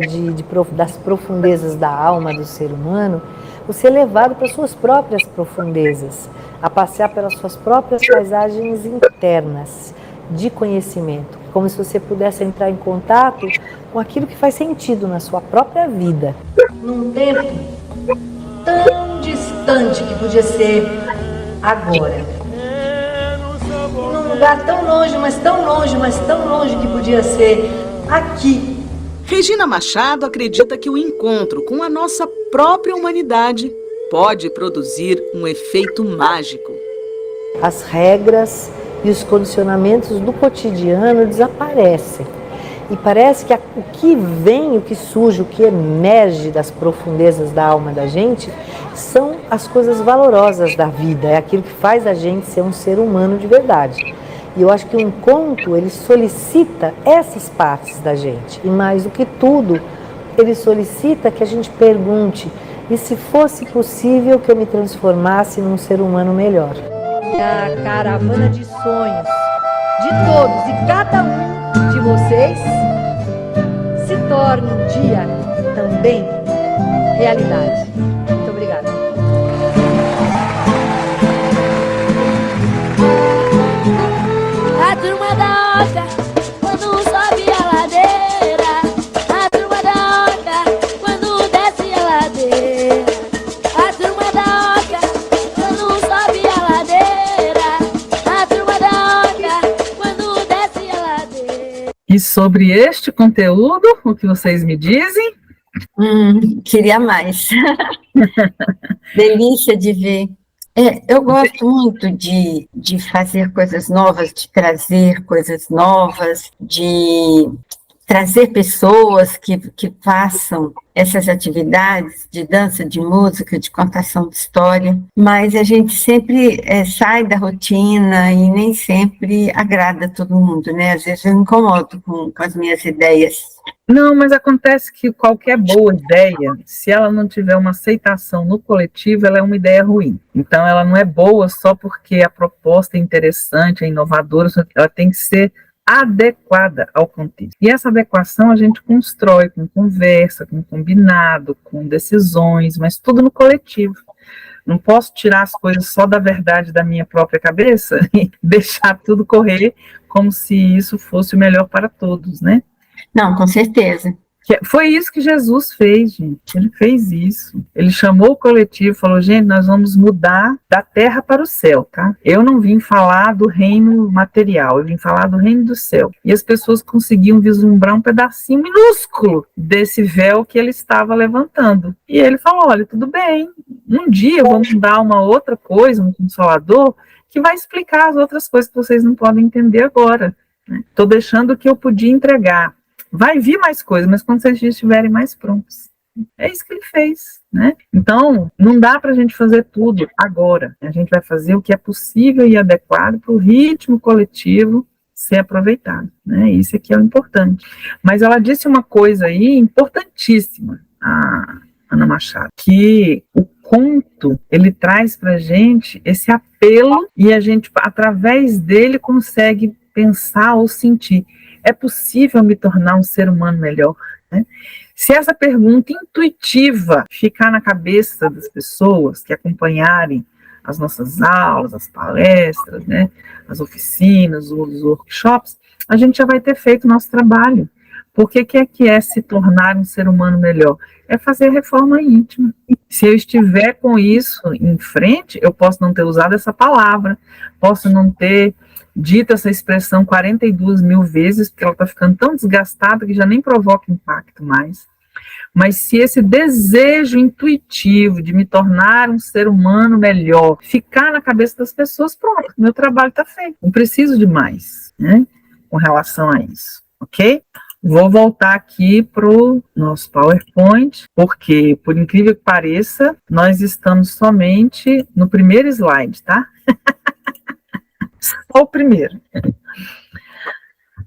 S14: das profundezas da alma do ser humano, você é levado para suas próprias profundezas, a passear pelas suas próprias paisagens internas de conhecimento, como se você pudesse entrar em contato com aquilo que faz sentido na sua própria vida.
S19: Num tempo tão distante que podia ser agora. Num lugar tão longe, mas tão longe, mas tão longe que podia ser aqui.
S13: Regina Machado acredita que o encontro com a nossa própria humanidade pode produzir um efeito mágico.
S14: As regras e os condicionamentos do cotidiano desaparecem. E parece que o que vem, o que surge, o que emerge das profundezas da alma da gente são as coisas valorosas da vida, é aquilo que faz a gente ser um ser humano de verdade. E eu acho que um conto, ele solicita essas partes da gente. E mais do que tudo, ele solicita que a gente pergunte, e se fosse possível que eu me transformasse num ser humano melhor?
S19: A caravana de sonhos de todos e cada um de vocês se torne um dia também realidade. Muito obrigada.
S16: A turma da Oca, quando sobe a ladeira. A turma da Oca, quando desce a ladeira. A turma da Oca, quando sobe a ladeira. A turma da Oca, quando desce a ladeira.
S2: E sobre este conteúdo, o que vocês me dizem?
S1: Queria mais. Delícia de ver. Eu gosto muito de fazer coisas novas, de trazer coisas novas, de trazer pessoas que façam essas atividades de dança, de música, de contação de história, mas a gente sempre sai da rotina e nem sempre agrada todo mundo, né? Às vezes eu me incomodo com as minhas ideias.
S2: Não, mas acontece que qualquer boa ideia, se ela não tiver uma aceitação no coletivo, ela é uma ideia ruim. Então, ela não é boa só porque a proposta é interessante, é inovadora, ela tem que ser adequada ao contexto. E essa adequação a gente constrói com conversa, com combinado, com decisões, mas tudo no coletivo. Não posso tirar as coisas só da verdade da minha própria cabeça e deixar tudo correr como se isso fosse o melhor para todos, né?
S1: Não, com certeza.
S2: Foi isso que Jesus fez, gente. Ele fez isso. Ele chamou o coletivo e falou, gente, nós vamos mudar da terra para o céu, tá? Eu não vim falar do reino material, eu vim falar do reino do céu. E as pessoas conseguiam vislumbrar um pedacinho minúsculo desse véu que ele estava levantando. E ele falou, olha, tudo bem, um dia vamos dar uma outra coisa, um consolador, que vai explicar as outras coisas que vocês não podem entender agora. Estou deixando o que eu podia entregar. Vai vir mais coisas, mas quando vocês estiverem mais prontos. É isso que ele fez, né? Então, não dá para a gente fazer tudo agora. A gente vai fazer o que é possível e adequado para o ritmo coletivo ser aproveitado, né? Isso aqui é o importante. Mas ela disse uma coisa aí importantíssima, a Ana Machado, que o conto, ele traz para a gente esse apelo e a gente, através dele, consegue pensar ou sentir. É possível me tornar um ser humano melhor? Né? Se essa pergunta intuitiva ficar na cabeça das pessoas que acompanharem as nossas aulas, as palestras, né, as oficinas, os workshops, a gente já vai ter feito o nosso trabalho. Porque o que é se tornar um ser humano melhor? É fazer reforma íntima. Se eu estiver com isso em frente, eu posso não ter usado essa palavra, posso não ter dito essa expressão 42 mil vezes, porque ela está ficando tão desgastada que já nem provoca impacto mais. Mas se esse desejo intuitivo de me tornar um ser humano melhor ficar na cabeça das pessoas, pronto, meu trabalho está feito. Não preciso de mais, né, com relação a isso, ok? Vou voltar aqui para o nosso PowerPoint, porque, por incrível que pareça, nós estamos somente no primeiro slide, tá? Só o primeiro.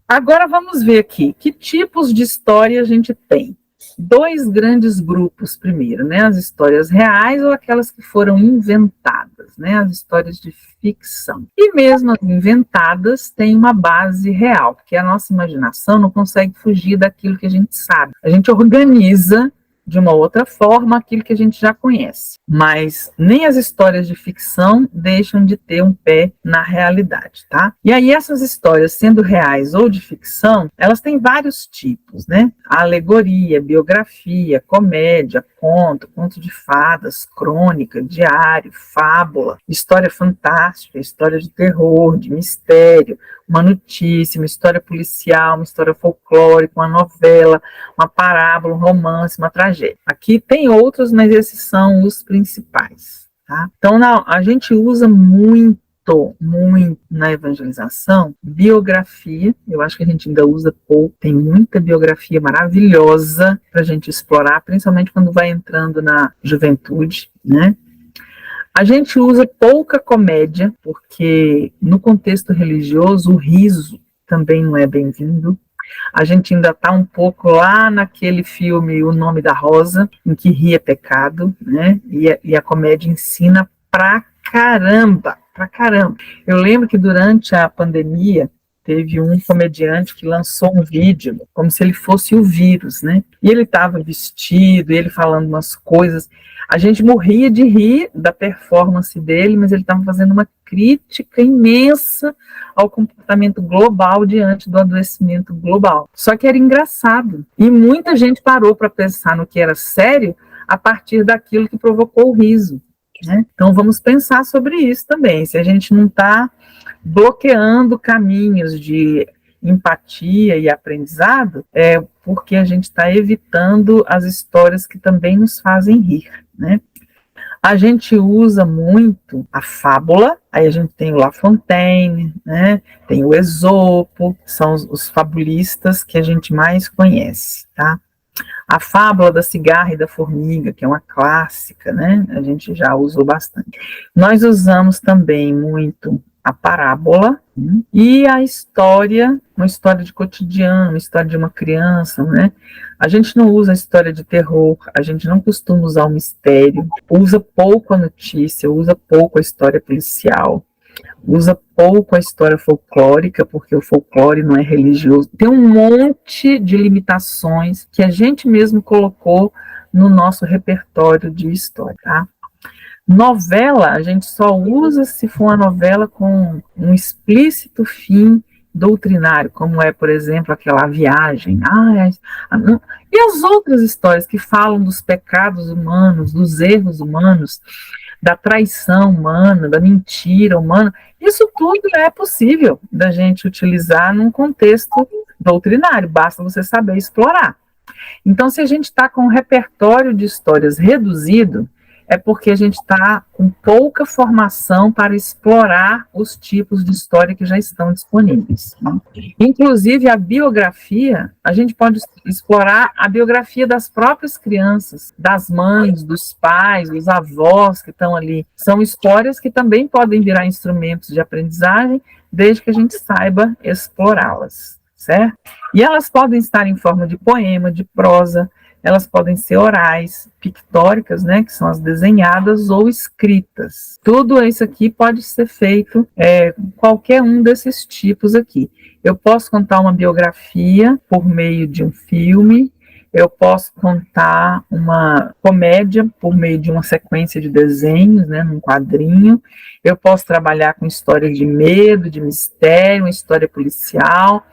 S2: Agora vamos ver aqui, que tipos de história a gente tem? Dois grandes grupos primeiro, né? As histórias reais ou aquelas que foram inventadas, né? As histórias de ficção. E mesmo as inventadas têm uma base real, porque a nossa imaginação não consegue fugir daquilo que a gente sabe. A gente organiza de uma outra forma aquilo que a gente já conhece. Mas nem as histórias de ficção deixam de ter um pé na realidade, tá? E aí essas histórias, sendo reais ou de ficção, elas têm vários tipos, né? Alegoria, biografia, comédia, conto de fadas, crônica, diário, fábula, história fantástica, história de terror, de mistério, uma notícia, uma história policial, uma história folclórica, uma novela, uma parábola, um romance, uma tragédia. Aqui tem outros, mas esses são os principais, tá? Então, a gente usa muito na evangelização biografia. Eu acho que a gente ainda usa pouco. Tem muita biografia maravilhosa para a gente explorar, principalmente quando vai entrando na juventude, né? A gente usa pouca comédia, porque no contexto religioso o riso também não é bem-vindo. A gente ainda está um pouco lá naquele filme O Nome da Rosa, em que rir é pecado, né? E a comédia ensina pra caramba. Eu lembro que durante a pandemia teve um comediante que lançou um vídeo como se ele fosse o vírus, né? E ele estava vestido, ele falando umas coisas. A gente morria de rir da performance dele, mas ele estava fazendo uma crítica imensa ao comportamento global diante do adoecimento global. Só que era engraçado. E muita gente parou para pensar no que era sério a partir daquilo que provocou o riso, né? Então vamos pensar sobre isso também. Se a gente não está bloqueando caminhos de empatia e aprendizado, é porque a gente está evitando as histórias que também nos fazem rir, né? A gente usa muito a fábula, aí a gente tem o La Fontaine, né? Tem o Esopo, são os fabulistas que a gente mais conhece, tá? A fábula da cigarra e da formiga, que é uma clássica, né? A gente já usou bastante. Nós usamos também muito a parábola, né? E a história, uma história de cotidiano, uma história de uma criança, né? A gente não usa a história de terror, a gente não costuma usar o mistério, usa pouco a notícia, usa pouco a história policial, usa pouco a história folclórica, porque o folclore não é religioso. Tem um monte de limitações que a gente mesmo colocou no nosso repertório de história, tá? Novela, a gente só usa se for uma novela com um explícito fim doutrinário, como é, por exemplo, aquela A Viagem. E as outras histórias que falam dos pecados humanos, dos erros humanos, da traição humana, da mentira humana, isso tudo é possível da gente utilizar num contexto doutrinário, basta você saber explorar. Então, se a gente está com um repertório de histórias reduzido, é porque a gente está com pouca formação para explorar os tipos de história que já estão disponíveis, né? Inclusive, a biografia, a gente pode explorar a biografia das próprias crianças, das mães, dos pais, dos avós que estão ali. São histórias que também podem virar instrumentos de aprendizagem, desde que a gente saiba explorá-las, certo? E elas podem estar em forma de poema, de prosa, elas podem ser orais, pictóricas, né, que são as desenhadas, ou escritas. Tudo isso aqui pode ser feito qualquer um desses tipos aqui. Eu posso contar uma biografia por meio de um filme, eu posso contar uma comédia por meio de uma sequência de desenhos, né, num quadrinho, eu posso trabalhar com histórias de medo, de mistério, uma história policial.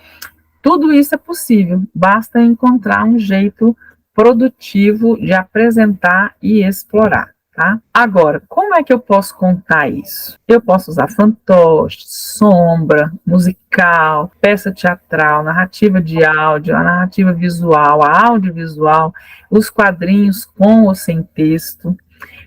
S2: Tudo isso é possível, basta encontrar um jeito produtivo de apresentar e explorar, tá? Agora, como é que eu posso contar isso? Eu posso usar fantoche, sombra, musical, peça teatral, narrativa de áudio, a narrativa visual, a audiovisual, os quadrinhos com ou sem texto.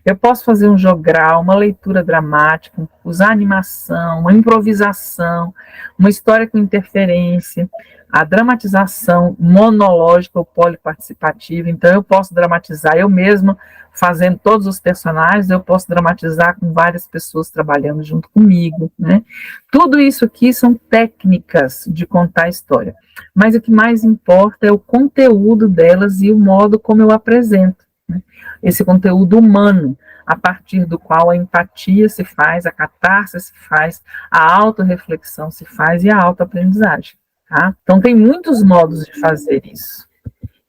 S2: Eu posso fazer um jogral, uma leitura dramática, usar animação, uma improvisação, uma história com interferência, a dramatização monológica ou poliparticipativa. Então, eu posso dramatizar eu mesma, fazendo todos os personagens, eu posso dramatizar com várias pessoas trabalhando junto comigo, né? Tudo isso aqui são técnicas de contar a história. Mas o que mais importa é o conteúdo delas e o modo como eu apresento, né? Esse conteúdo humano, a partir do qual a empatia se faz, a catarse se faz, a autorreflexão se faz e a autoaprendizagem, tá? Então, tem muitos modos de fazer isso.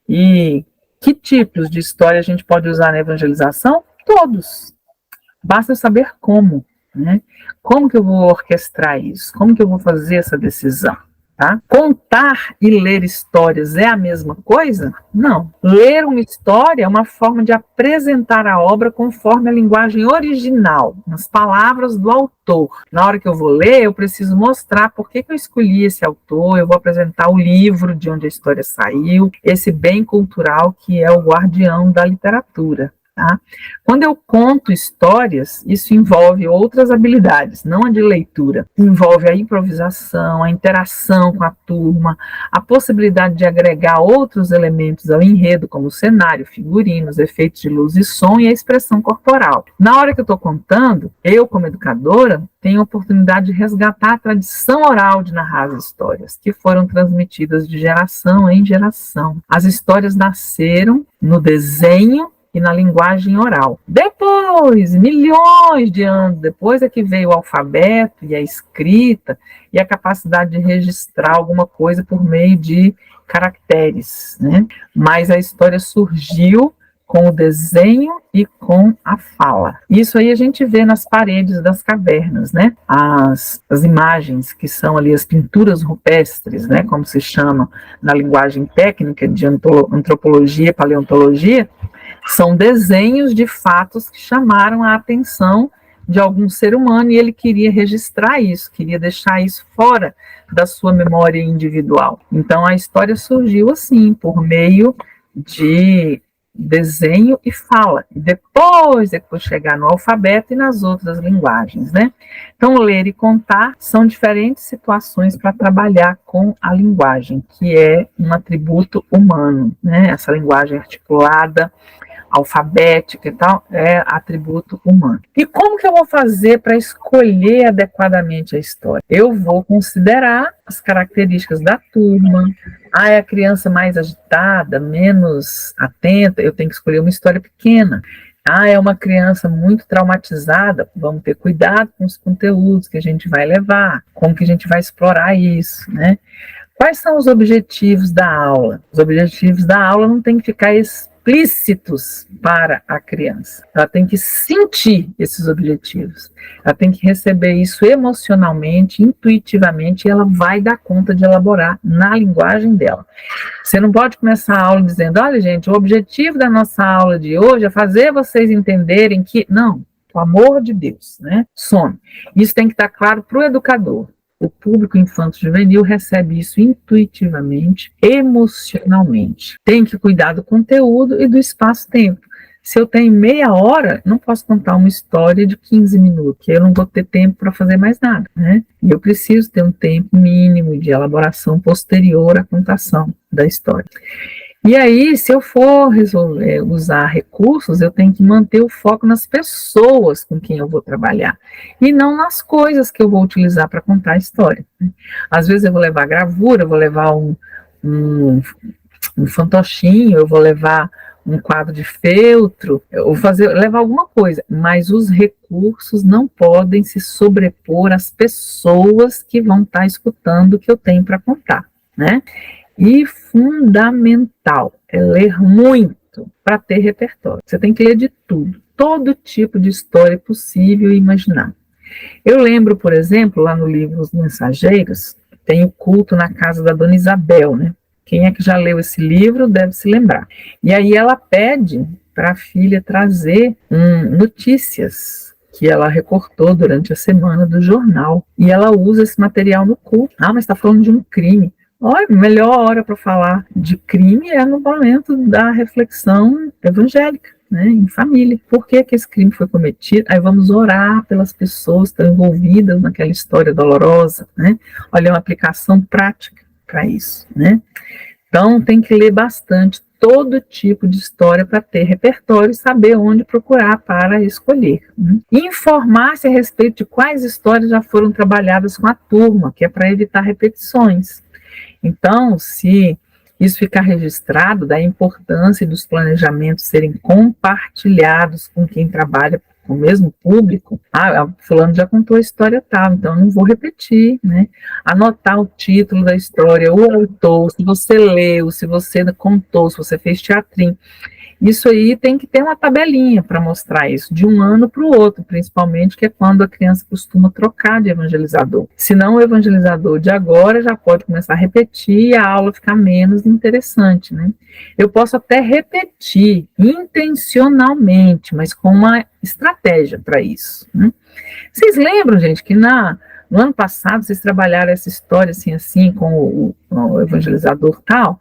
S2: E que tipos de história a gente pode usar na evangelização? Todos. Basta saber como, né? Como que eu vou orquestrar isso? Como que eu vou fazer essa decisão? Tá? Contar e ler histórias é a mesma coisa? Não. Ler uma história é uma forma de apresentar a obra conforme a linguagem original, nas palavras do autor. Na hora que eu vou ler, eu preciso mostrar por que eu escolhi esse autor, eu vou apresentar o livro de onde a história saiu, esse bem cultural que é o guardião da literatura. Tá? Quando eu conto histórias, isso envolve outras habilidades, não a de leitura. Envolve a improvisação, a interação com a turma, a possibilidade de agregar outros elementos ao enredo, como o cenário, figurinos, efeitos de luz e som e a expressão corporal. Na hora que eu estou contando, eu, como educadora, tenho a oportunidade de resgatar a tradição oral de narrar as histórias, que foram transmitidas de geração em geração. As histórias nasceram no desenho e na linguagem oral. Depois, milhões de anos depois, é que veio o alfabeto e a escrita e a capacidade de registrar alguma coisa por meio de caracteres, né? Mas a história surgiu com o desenho e com a fala. Isso aí a gente vê nas paredes das cavernas, né? As imagens que são ali as pinturas rupestres, né? Como se chama na linguagem técnica de antropologia, paleontologia, são desenhos de fatos que chamaram a atenção de algum ser humano, e ele queria registrar isso, queria deixar isso fora da sua memória individual. Então a história surgiu assim, por meio de desenho e fala, e depois chegar no alfabeto e nas outras linguagens, né? Então, ler e contar são diferentes situações para trabalhar com a linguagem, que é um atributo humano, né? Essa linguagem articulada, alfabética e tal, é atributo humano. E como que eu vou fazer para escolher adequadamente a história? Eu vou considerar as características da turma. É a criança mais agitada, menos atenta, eu tenho que escolher uma história pequena. É uma criança muito traumatizada, vamos ter cuidado com os conteúdos que a gente vai levar, como que a gente vai explorar isso, né? Quais são os objetivos da aula? Os objetivos da aula não tem que ficar explícitos para a criança. Ela tem que sentir esses objetivos. Ela tem que receber isso emocionalmente, intuitivamente, e ela vai dar conta de elaborar na linguagem dela. Você não pode começar a aula dizendo, olha, gente, o objetivo da nossa aula de hoje é fazer vocês entenderem que... Não, pelo amor de Deus, né? Some. Isso tem que estar claro para o educador. O público infanto-juvenil recebe isso intuitivamente, emocionalmente. Tem que cuidar do conteúdo e do espaço-tempo. Se eu tenho meia hora, não posso contar uma história de 15 minutos, porque eu não vou ter tempo para fazer mais nada, né? E eu preciso ter um tempo mínimo de elaboração posterior à contação da história. E aí, se eu for usar recursos, eu tenho que manter o foco nas pessoas com quem eu vou trabalhar, e não nas coisas que eu vou utilizar para contar a história. Às vezes eu vou levar gravura, eu vou levar um fantochinho, eu vou levar um quadro de feltro, eu vou levar alguma coisa, mas os recursos não podem se sobrepor às pessoas que vão estar escutando o que eu tenho para contar, né? E fundamental é ler muito para ter repertório. Você tem que ler de tudo, todo tipo de história possível e imaginável. Eu lembro, por exemplo, lá no livro Os Mensageiros, tem o culto na casa da Dona Isabel, né? Quem é que já leu esse livro deve se lembrar. E aí ela pede para a filha trazer notícias que ela recortou durante a semana do jornal. E ela usa esse material no culto. Mas está falando de um crime. Olha, a melhor hora para falar de crime é no momento da reflexão evangélica, né, em família. Por que esse crime foi cometido? Aí vamos orar pelas pessoas que estão envolvidas naquela história dolorosa, né? Olha, uma aplicação prática para isso, né? Então, tem que ler bastante todo tipo de história para ter repertório e saber onde procurar para escolher. Informar-se a respeito de quais histórias já foram trabalhadas com a turma, que é para evitar repetições. Então, se isso ficar registrado, da importância dos planejamentos serem compartilhados com quem trabalha com o mesmo público. Fulano já contou a história tal, então eu não vou repetir, né? Anotar o título da história, o autor, se você leu, se você contou, se você fez teatrinho. Isso aí tem que ter uma tabelinha para mostrar isso, de um ano para o outro, principalmente, que é quando a criança costuma trocar de evangelizador. Senão o evangelizador de agora já pode começar a repetir e a aula ficar menos interessante, né? Eu posso até repetir intencionalmente, mas com uma estratégia para isso, né? Vocês lembram, gente, que no ano passado vocês trabalharam essa história assim com o evangelizador tal?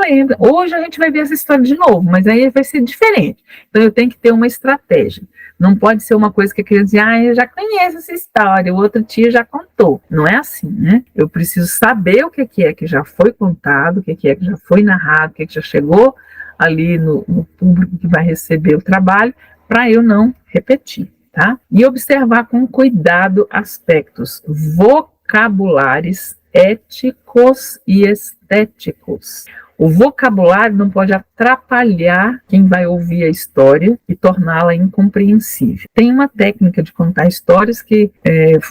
S2: Lembra. Hoje a gente vai ver essa história de novo, mas aí vai ser diferente. Então eu tenho que ter uma estratégia. Não pode ser uma coisa que a criança diz, eu já conheço essa história, o outro tia já contou. Não é assim, né? Eu preciso saber o que é que já foi contado, o que é que já foi narrado, o que é que já chegou ali no público que vai receber o trabalho, para eu não repetir, tá? E observar com cuidado aspectos vocabulares éticos e estéticos. O vocabulário não pode atrapalhar quem vai ouvir a história e torná-la incompreensível. Tem uma técnica de contar histórias que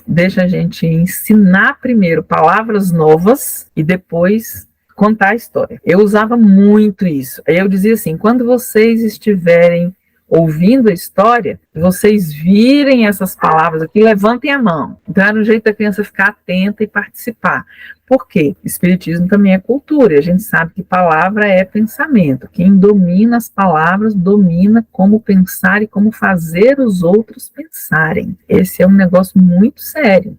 S2: deixa a gente ensinar primeiro palavras novas e depois contar a história. Eu usava muito isso. Aí eu dizia assim, quando vocês estiverem ouvindo a história, vocês virem essas palavras aqui, levantem a mão. Então era um jeito da criança ficar atenta e participar. Por quê? Espiritismo também é cultura, a gente sabe que palavra é pensamento. Quem domina as palavras, domina como pensar e como fazer os outros pensarem. Esse é um negócio muito sério.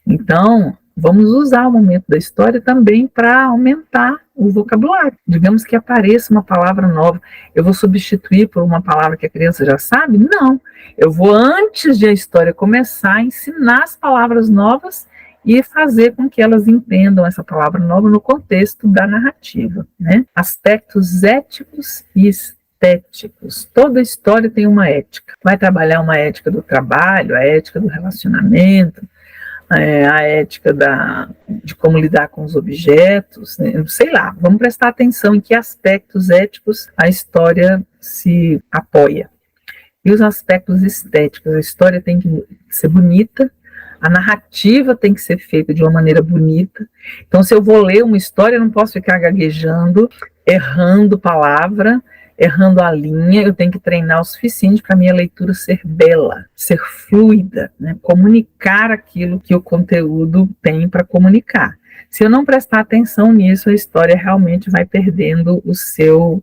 S2: Então, vamos usar o momento da história também para aumentar o vocabulário. Digamos que apareça uma palavra nova, eu vou substituir por uma palavra que a criança já sabe? Não. Eu vou, antes de a história começar, ensinar as palavras novas e fazer com que elas entendam essa palavra nova no contexto da narrativa, né? Aspectos éticos e estéticos. Toda história tem uma ética. Vai trabalhar uma ética do trabalho, a ética do relacionamento, a ética de como lidar com os objetos, né? Sei lá, vamos prestar atenção em que aspectos éticos a história se apoia. E os aspectos estéticos, a história tem que ser bonita, a narrativa tem que ser feita de uma maneira bonita. Então, se eu vou ler uma história, eu não posso ficar gaguejando, errando palavra, errando a linha. Eu tenho que treinar o suficiente para a minha leitura ser bela, ser fluida, né? Comunicar aquilo que o conteúdo tem para comunicar. Se eu não prestar atenção nisso, a história realmente vai perdendo o seu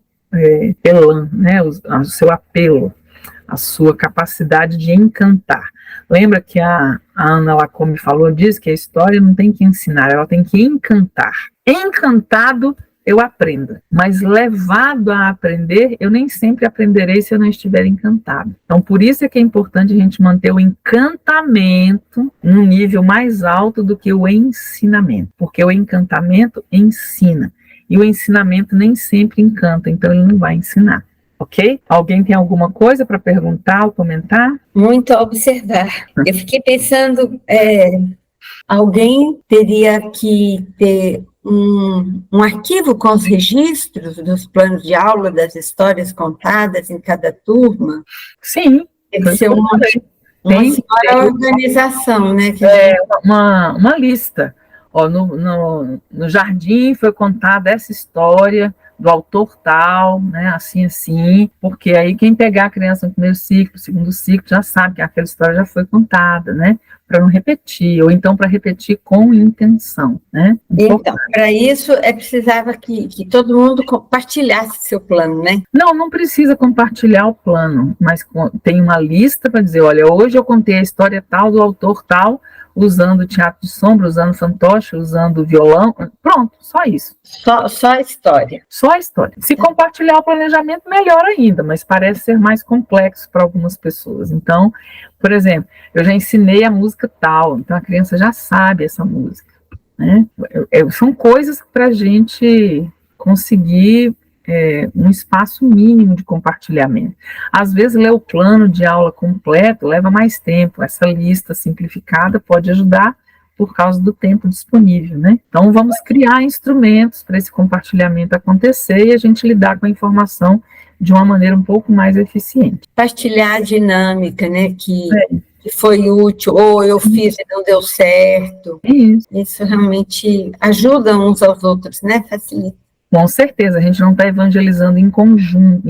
S2: elan, né? O seu apelo, a sua capacidade de encantar. Lembra que a Ana Lacombe falou disso, que a história não tem que ensinar, ela tem que encantar. Encantado, eu aprendo, mas levado a aprender, eu nem sempre aprenderei se eu não estiver encantado. Então, por isso é que é importante a gente manter o encantamento num nível mais alto do que o ensinamento, porque o encantamento ensina, e o ensinamento nem sempre encanta, então ele não vai ensinar. Ok? Alguém tem alguma coisa para perguntar ou comentar?
S1: Muito a observar. Eu fiquei pensando, alguém teria que ter um arquivo com os registros dos planos de aula, das histórias contadas em cada turma?
S2: Sim.
S1: Deve ser uma senhora organização, né?
S2: Uma lista. Ó, no jardim foi contada essa história do autor tal, né, assim, porque aí quem pegar a criança no primeiro ciclo, segundo ciclo, já sabe que aquela história já foi contada, né, para não repetir, ou então para repetir com intenção, né.
S1: Então, para isso, precisava que todo mundo compartilhasse seu plano, né?
S2: Não precisa compartilhar o plano, mas tem uma lista para dizer, olha, hoje eu contei a história tal, do autor tal, usando teatro de sombra, usando fantoche, usando violão, pronto, só isso.
S1: Só a história.
S2: Só a história. Se compartilhar o planejamento, melhor ainda, mas parece ser mais complexo para algumas pessoas. Então, por exemplo, eu já ensinei a música tal, então a criança já sabe essa música, né? São coisas para a gente conseguir um espaço mínimo de compartilhamento. Às vezes, ler o plano de aula completo leva mais tempo. Essa lista simplificada pode ajudar por causa do tempo disponível, né? Então, vamos criar instrumentos para esse compartilhamento acontecer e a gente lidar com a informação de uma maneira um pouco mais eficiente.
S1: Compartilhar a dinâmica, né? Que foi útil, ou eu fiz e não deu certo. Isso realmente ajuda uns aos outros, né? Facilita.
S2: Com certeza, a gente não está evangelizando em conjunto,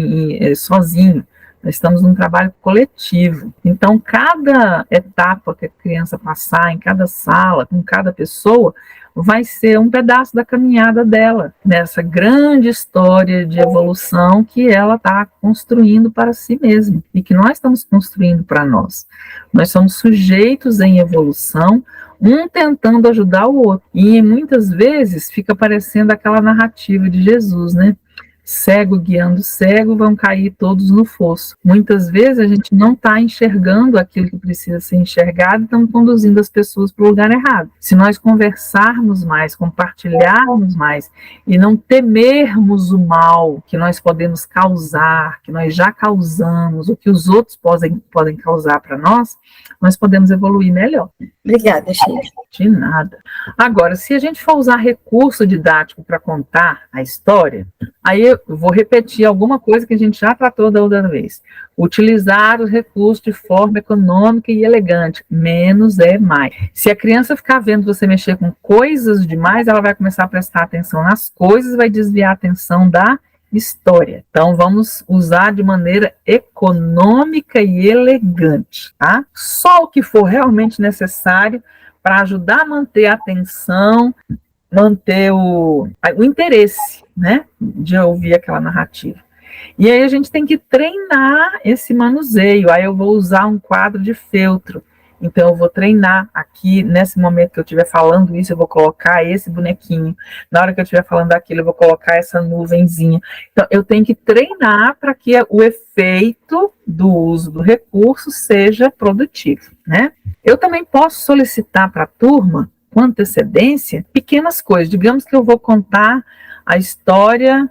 S2: sozinho, nós estamos num trabalho coletivo. Então, cada etapa que a criança passar, em cada sala, com cada pessoa, vai ser um pedaço da caminhada dela, nessa grande história de evolução que ela está construindo para si mesma, e que nós estamos construindo para nós. Nós somos sujeitos em evolução, um tentando ajudar o outro. E muitas vezes fica parecendo aquela narrativa de Jesus, né? Cego guiando cego, vão cair todos no fosso. Muitas vezes a gente não está enxergando aquilo que precisa ser enxergado e estamos conduzindo as pessoas para o lugar errado. Se nós conversarmos mais, compartilharmos mais e não temermos o mal que nós podemos causar, que nós já causamos, ou que os outros podem causar para nós podemos evoluir melhor.
S1: Obrigada, Sheila.
S2: De nada. Agora, se a gente for usar recurso didático para contar a história, aí eu vou repetir alguma coisa que a gente já tratou da outra vez. Utilizar os recursos de forma econômica e elegante. Menos é mais. Se a criança ficar vendo você mexer com coisas demais, ela vai começar a prestar atenção nas coisas, vai desviar a atenção da história. Então, vamos usar de maneira econômica e elegante, tá? Só o que for realmente necessário para ajudar a manter a atenção, manter o interesse, né, de ouvir aquela narrativa. E aí a gente tem que treinar esse manuseio. Aí eu vou usar um quadro de feltro. Então eu vou treinar aqui, nesse momento que eu estiver falando isso, eu vou colocar esse bonequinho. Na hora que eu estiver falando aquilo, eu vou colocar essa nuvenzinha. Então eu tenho que treinar para que o efeito do uso do recurso seja produtivo, né? Eu também posso solicitar para a turma, com antecedência, pequenas coisas. Digamos que eu vou contar a história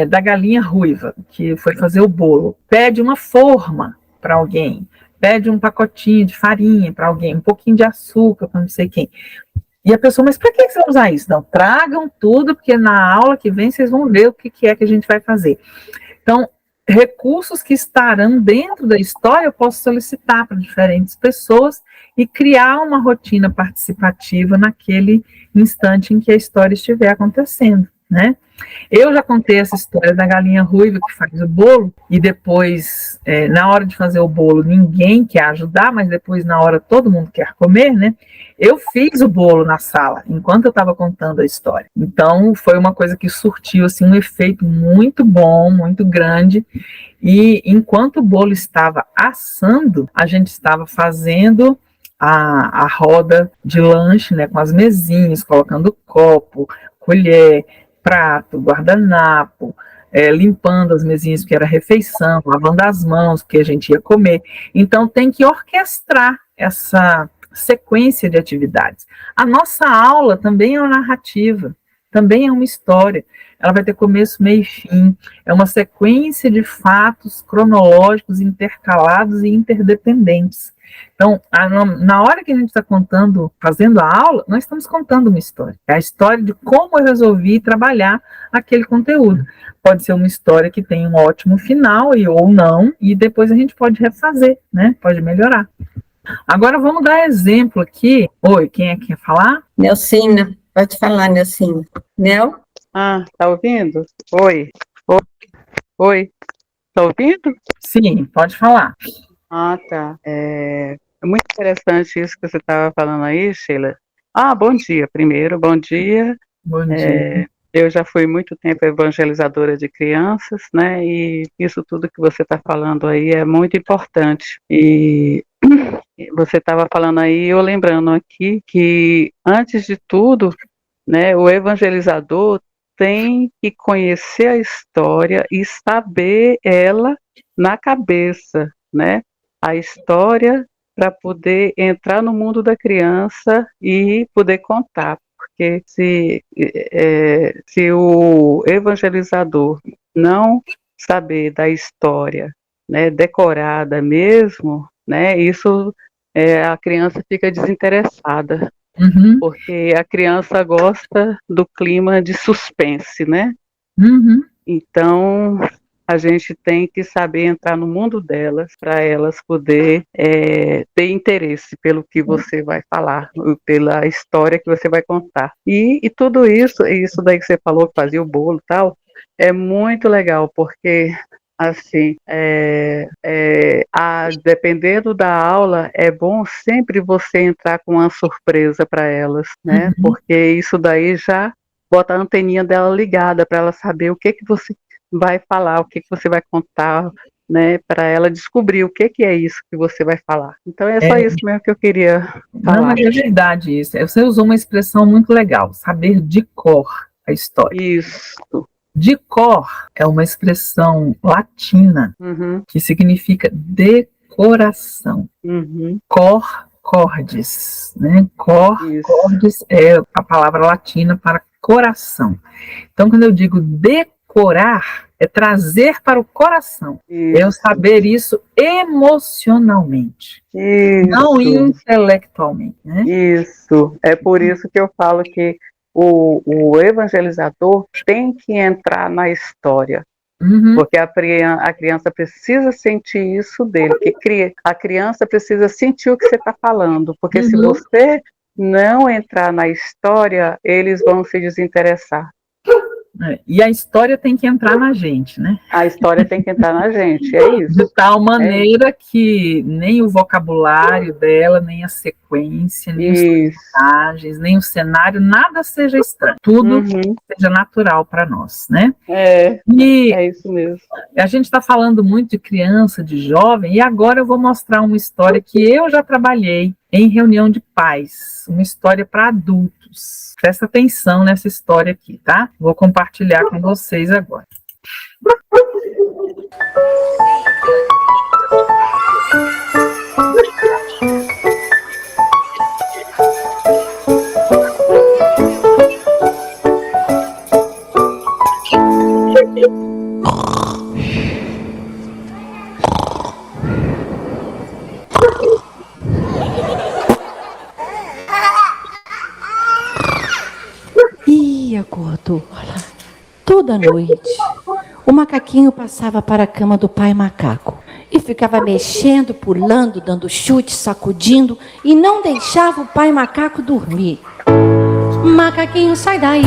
S2: da galinha ruiva, que foi fazer o bolo. Pede uma forma para alguém, pede um pacotinho de farinha para alguém, um pouquinho de açúcar para não sei quem. E a pessoa, mas para que você vai usar isso? Não, tragam tudo, porque na aula que vem vocês vão ver o que é que a gente vai fazer. Então, recursos que estarão dentro da história eu posso solicitar para diferentes pessoas e criar uma rotina participativa naquele instante em que a história estiver acontecendo, né? Eu já contei essa história da galinha ruiva que faz o bolo e depois, na hora de fazer o bolo, ninguém quer ajudar, mas depois, na hora, todo mundo quer comer, né? Eu fiz o bolo na sala, enquanto eu estava contando a história. Então, foi uma coisa que surtiu, assim, um efeito muito bom, muito grande. E, enquanto o bolo estava assando, a gente estava fazendo a roda de lanche, né? Com as mesinhas, colocando copo, colher, prato, guardanapo, limpando as mesinhas porque era refeição, lavando as mãos porque a gente ia comer. Então tem que orquestrar essa sequência de atividades. A nossa aula também é uma narrativa, também é uma história. Ela vai ter começo, meio e fim. É uma sequência de fatos cronológicos intercalados e interdependentes. Então, na hora que a gente está contando, fazendo a aula, nós estamos contando uma história. É a história de como eu resolvi trabalhar aquele conteúdo. Pode ser uma história que tem um ótimo final ou não, e depois a gente pode refazer, né? Pode melhorar. Agora vamos dar exemplo aqui. Oi, quem é que quer falar?
S1: Nelcina, pode falar, Nelcina. Nel?
S20: Ah, tá ouvindo? Oi. Tá ouvindo?
S2: Sim, pode falar.
S20: Ah, tá. É muito interessante isso que você estava falando aí, Sheila. Ah, bom dia primeiro, bom dia.
S2: Bom dia.
S20: Eu já fui muito tempo evangelizadora de crianças, né, e isso tudo que você está falando aí é muito importante. E você estava falando aí, eu lembrando aqui, que antes de tudo, né, o evangelizador tem que conhecer a história e saber ela na cabeça, né? A história para poder entrar no mundo da criança e poder contar, porque se o evangelizador não saber da história, né, decorada mesmo, né, isso a criança fica desinteressada, porque a criança gosta do clima de suspense, né? Então a gente tem que saber entrar no mundo delas para elas poder ter interesse pelo que você vai falar, pela história que você vai contar. E tudo isso daí que você falou que fazia o bolo e tal, é muito legal, porque assim, dependendo da aula, é bom sempre você entrar com uma surpresa para elas, né? Porque isso daí já bota a anteninha dela ligada para ela saber o que você vai falar, o que você vai contar, né, para ela descobrir o que é isso que você vai falar. Então é só isso mesmo que eu queria falar.
S2: Não, mas é verdade isso. Você usou uma expressão muito legal, saber de cor a história.
S20: Isso.
S2: De cor é uma expressão latina que significa decoração. Cor, cordis, né? Cordis é a palavra latina para coração. Então, quando eu digo decorar, é trazer para o coração. É eu saber isso emocionalmente, não intelectualmente, né?
S20: Isso. É por isso que eu falo que o evangelizador tem que entrar na história. Porque a criança precisa sentir isso dele, que a criança precisa sentir o que você está falando, porque se você não entrar na história, eles vão se desinteressar.
S2: E a história tem que entrar na gente, né?
S20: A história tem que entrar na gente, é isso.
S2: De tal maneira que nem o vocabulário dela, nem a sequência, nem os personagens, nem o cenário, nada seja estranho. Tudo seja natural para nós, né?
S20: É isso mesmo.
S2: A gente está falando muito de criança, de jovem, e agora eu vou mostrar uma história que eu já trabalhei em reunião de pais, uma história para adultos. Presta atenção nessa história aqui, tá? Vou compartilhar com vocês agora.
S21: Acordou. Toda noite, o macaquinho passava para a cama do pai macaco e ficava mexendo, pulando, dando chute, sacudindo e não deixava o pai macaco dormir. Macaquinho, sai daí,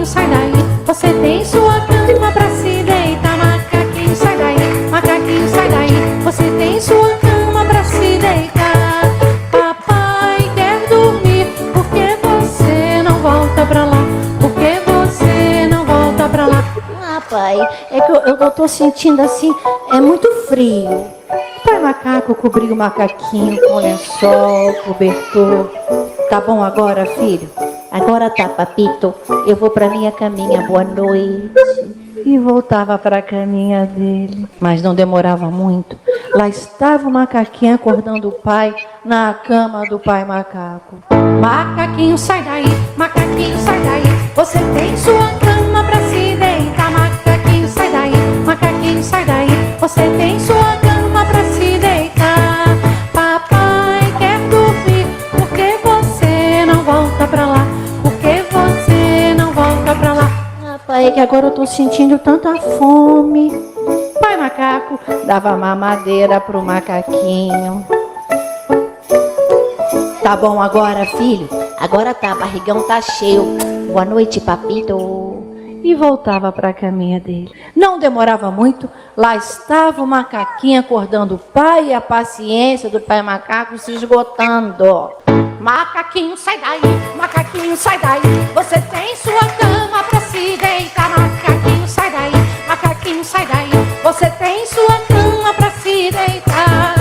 S21: sai daí, você tem sua cama para se deitar. Macaquinho, sai daí, você tem sua cama para se deitar. Papai quer dormir, porque você não volta pra lá? Pai, é que eu tô sentindo assim, é muito frio. O pai macaco cobriu o macaquinho com lençol, cobertor. Tá bom agora, filho? Agora tá, papito. Eu vou pra minha caminha, boa noite. E voltava pra caminha dele. Mas não demorava muito. Lá estava o macaquinho acordando o pai na cama do pai macaco. Macaquinho, sai daí, você tem sua cama pra se deitar. Macaquinho, sai daí, você tem sua cama pra se deitar. Papai quer dormir, porque você não volta pra lá? Porque você não volta pra lá? Pai, é que agora eu tô sentindo tanta fome. Pai macaco dava mamadeira pro macaquinho. Tá bom agora, filho? Agora tá, barrigão tá cheio. Boa noite, papito. E voltava para a caminha dele. Não demorava muito, lá estava o macaquinho acordando o pai e a paciência do pai macaco se esgotando. Macaquinho, sai daí, você tem sua cama para se deitar. Macaquinho, sai daí, você tem sua cama para se deitar.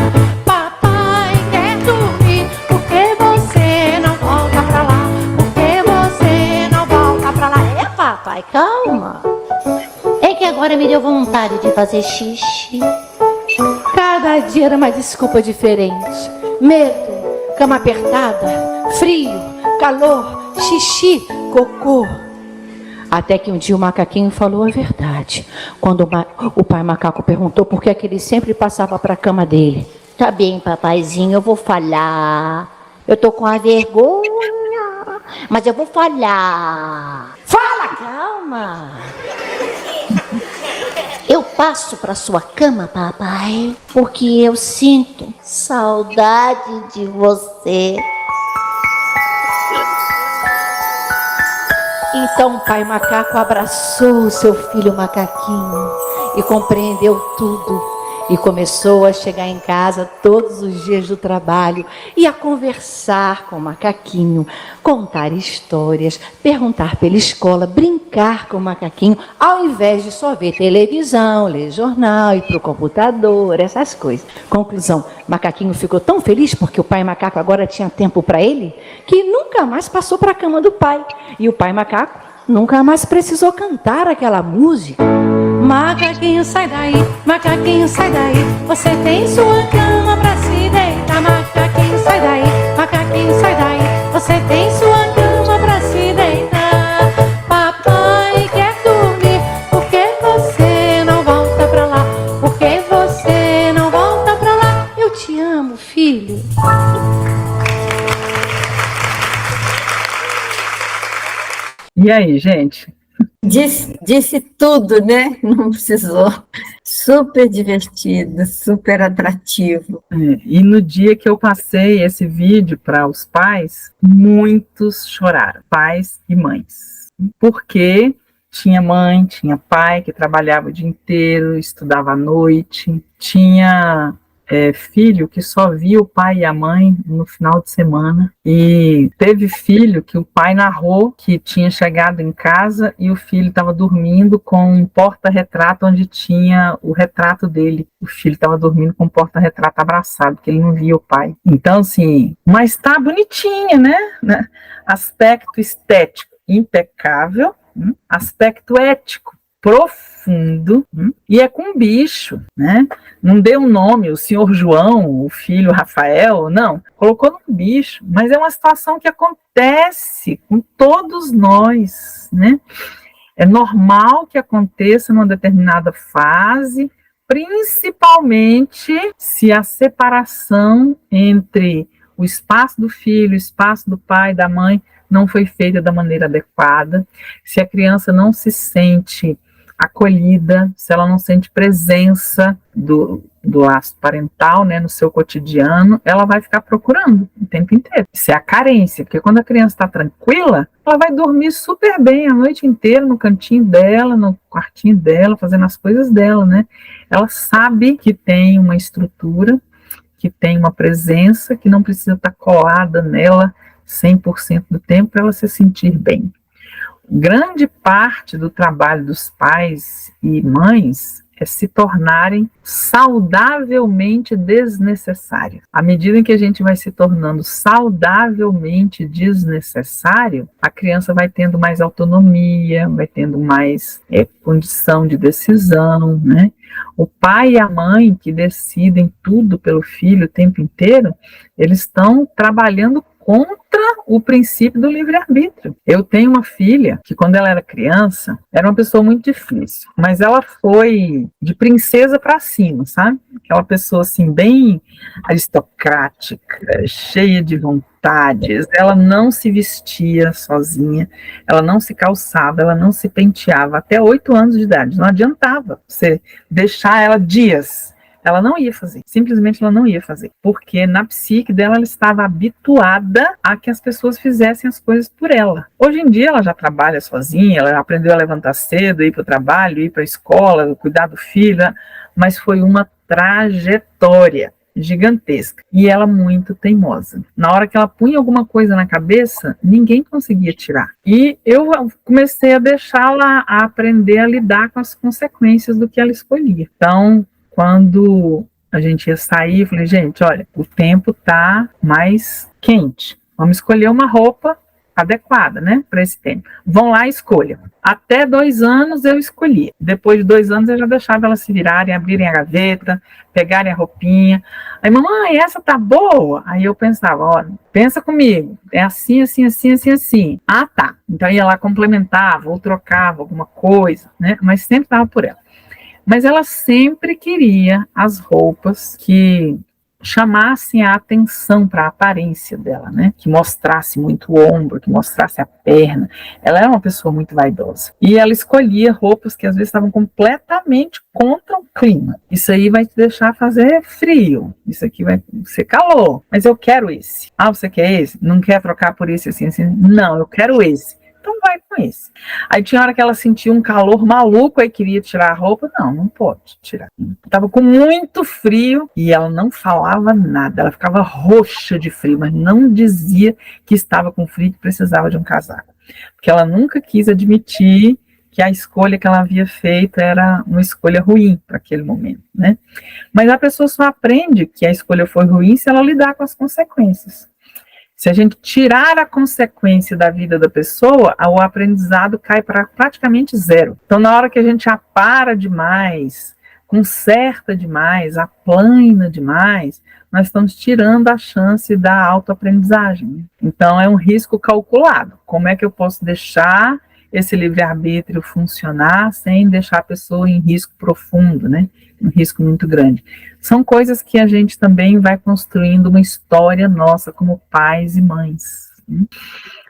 S21: Papai quer dormir, porque você não volta pra lá? Porque você não volta pra lá? É, papai, calma. É que agora me deu vontade de fazer xixi. Cada dia era uma desculpa diferente. Medo, cama apertada, frio, calor, xixi, cocô. Até que um dia o macaquinho falou a verdade. Quando o pai macaco perguntou por que é que ele sempre passava para a cama dele. Tá bem, papaizinho, eu vou falar. Eu tô com a vergonha, mas eu vou falar. Fala, calma. Eu passo para sua cama, papai, porque eu sinto saudade de você. Então o pai macaco abraçou o seu filho macaquinho e compreendeu tudo. E começou a chegar em casa todos os dias do trabalho e a conversar com o macaquinho, contar histórias, perguntar pela escola, brincar com o macaquinho, ao invés de só ver televisão, ler jornal, ir para o computador, essas coisas. Conclusão, o macaquinho ficou tão feliz porque o pai macaco agora tinha tempo para ele, que nunca mais passou para a cama do pai. E o pai macaco nunca mais precisou cantar aquela música. Macaquinho, sai daí, você tem sua cama pra se deitar. Macaquinho, sai daí, você tem sua cama pra se deitar. Papai quer dormir, porque você não volta pra lá? Porque você não volta pra lá? Eu te amo, filho.
S2: E aí, gente?
S1: Disse tudo, né? Não precisou. Super divertido, super atrativo.
S2: E no dia que eu passei esse vídeo para os pais, muitos choraram, pais e mães. Porque Tinha mãe, tinha pai que trabalhava o dia inteiro, estudava à noite, tinha filho que só via o pai e a mãe no final de semana, e teve filho que o pai narrou que tinha chegado em casa e o filho estava dormindo com um porta-retrato onde tinha o retrato dele. O filho estava dormindo com um porta-retrato abraçado, porque ele não via o pai. Então, assim, mas tá bonitinha, né? Aspecto estético impecável, aspecto ético profundo, e é com bicho, né? Não deu um nome, o senhor João, o filho Rafael, não, colocou num bicho, mas é uma situação que acontece com todos nós, né? É normal que aconteça numa determinada fase, principalmente se a separação entre o espaço do filho, o espaço do pai, da mãe, não foi feita da maneira adequada, se a criança não se sente acolhida, se ela não sente presença do laço parental, né, no seu cotidiano, ela vai ficar procurando o tempo inteiro. Isso é a carência, porque quando a criança está tranquila, ela vai dormir super bem a noite inteira no cantinho dela, no quartinho dela, fazendo as coisas dela, né? Ela sabe que tem uma estrutura, que tem uma presença, que não precisa estar colada nela 100% do tempo para ela se sentir bem. Grande parte do trabalho dos pais e mães é se tornarem saudavelmente desnecessários. À medida em que a gente vai se tornando saudavelmente desnecessário, a criança vai tendo mais autonomia, vai tendo mais condição de decisão, né? O pai e a mãe que decidem tudo pelo filho o tempo inteiro, eles estão trabalhando contra o princípio do livre-arbítrio. Eu tenho uma filha que, quando ela era criança, era uma pessoa muito difícil, mas ela foi de princesa para cima, sabe? Aquela pessoa assim, bem aristocrática, cheia de vontades. Ela não se vestia sozinha, ela não se calçava, ela não se penteava até 8 anos de idade. Não adiantava você deixar ela dias. Ela não ia fazer, simplesmente ela não ia fazer, porque na psique dela ela estava habituada a que as pessoas fizessem as coisas por ela. Hoje em dia ela já trabalha sozinha, ela aprendeu a levantar cedo, ir para o trabalho, ir para a escola, cuidar do filho, mas foi uma trajetória gigantesca, e ela muito teimosa. Na hora que ela punha alguma coisa na cabeça, ninguém conseguia tirar. E eu comecei a deixá-la a aprender a lidar com as consequências do que ela escolhia. Então, quando a gente ia sair, eu falei, gente, olha, o tempo tá mais quente. Vamos escolher uma roupa adequada, né, para esse tempo. Vão lá e escolham. Até 2 anos eu escolhia. Depois de 2 anos eu já deixava elas se virarem, abrirem a gaveta, pegarem a roupinha. Aí, mamãe, essa tá boa? Aí eu pensava, olha, pensa comigo, é assim, assim, assim, assim, assim. Ah, tá. Então ia lá, complementava ou trocava alguma coisa, né, mas sempre estava por ela. Mas ela sempre queria as roupas que chamassem a atenção para a aparência dela, né? Que mostrasse muito o ombro, que mostrasse a perna. Ela era uma pessoa muito vaidosa. E ela escolhia roupas que às vezes estavam completamente contra o clima. Isso aí vai te deixar fazer frio. Isso aqui vai ser calor. Mas eu quero esse. Ah, você quer esse? Não quer trocar por esse assim, assim? Não, eu quero esse. Então vai com esse. Aí tinha hora que ela sentia um calor maluco, aí queria tirar a roupa. Não pode tirar. Estava com muito frio e ela não falava nada. Ela ficava roxa de frio, mas não dizia que estava com frio e que precisava de um casaco. Porque ela nunca quis admitir que a escolha que ela havia feito era uma escolha ruim para aquele momento, né? Mas a pessoa só aprende que a escolha foi ruim se ela lidar com as consequências. Se a gente tirar a consequência da vida da pessoa, o aprendizado cai para praticamente zero. Então, na hora que a gente apara demais, conserta demais, aplana demais, nós estamos tirando a chance da autoaprendizagem. Então, é um risco calculado. Como é que eu posso deixar esse livre-arbítrio funcionar sem deixar a pessoa em risco profundo, né? Um risco muito grande. São coisas que a gente também vai construindo uma história nossa como pais e mães.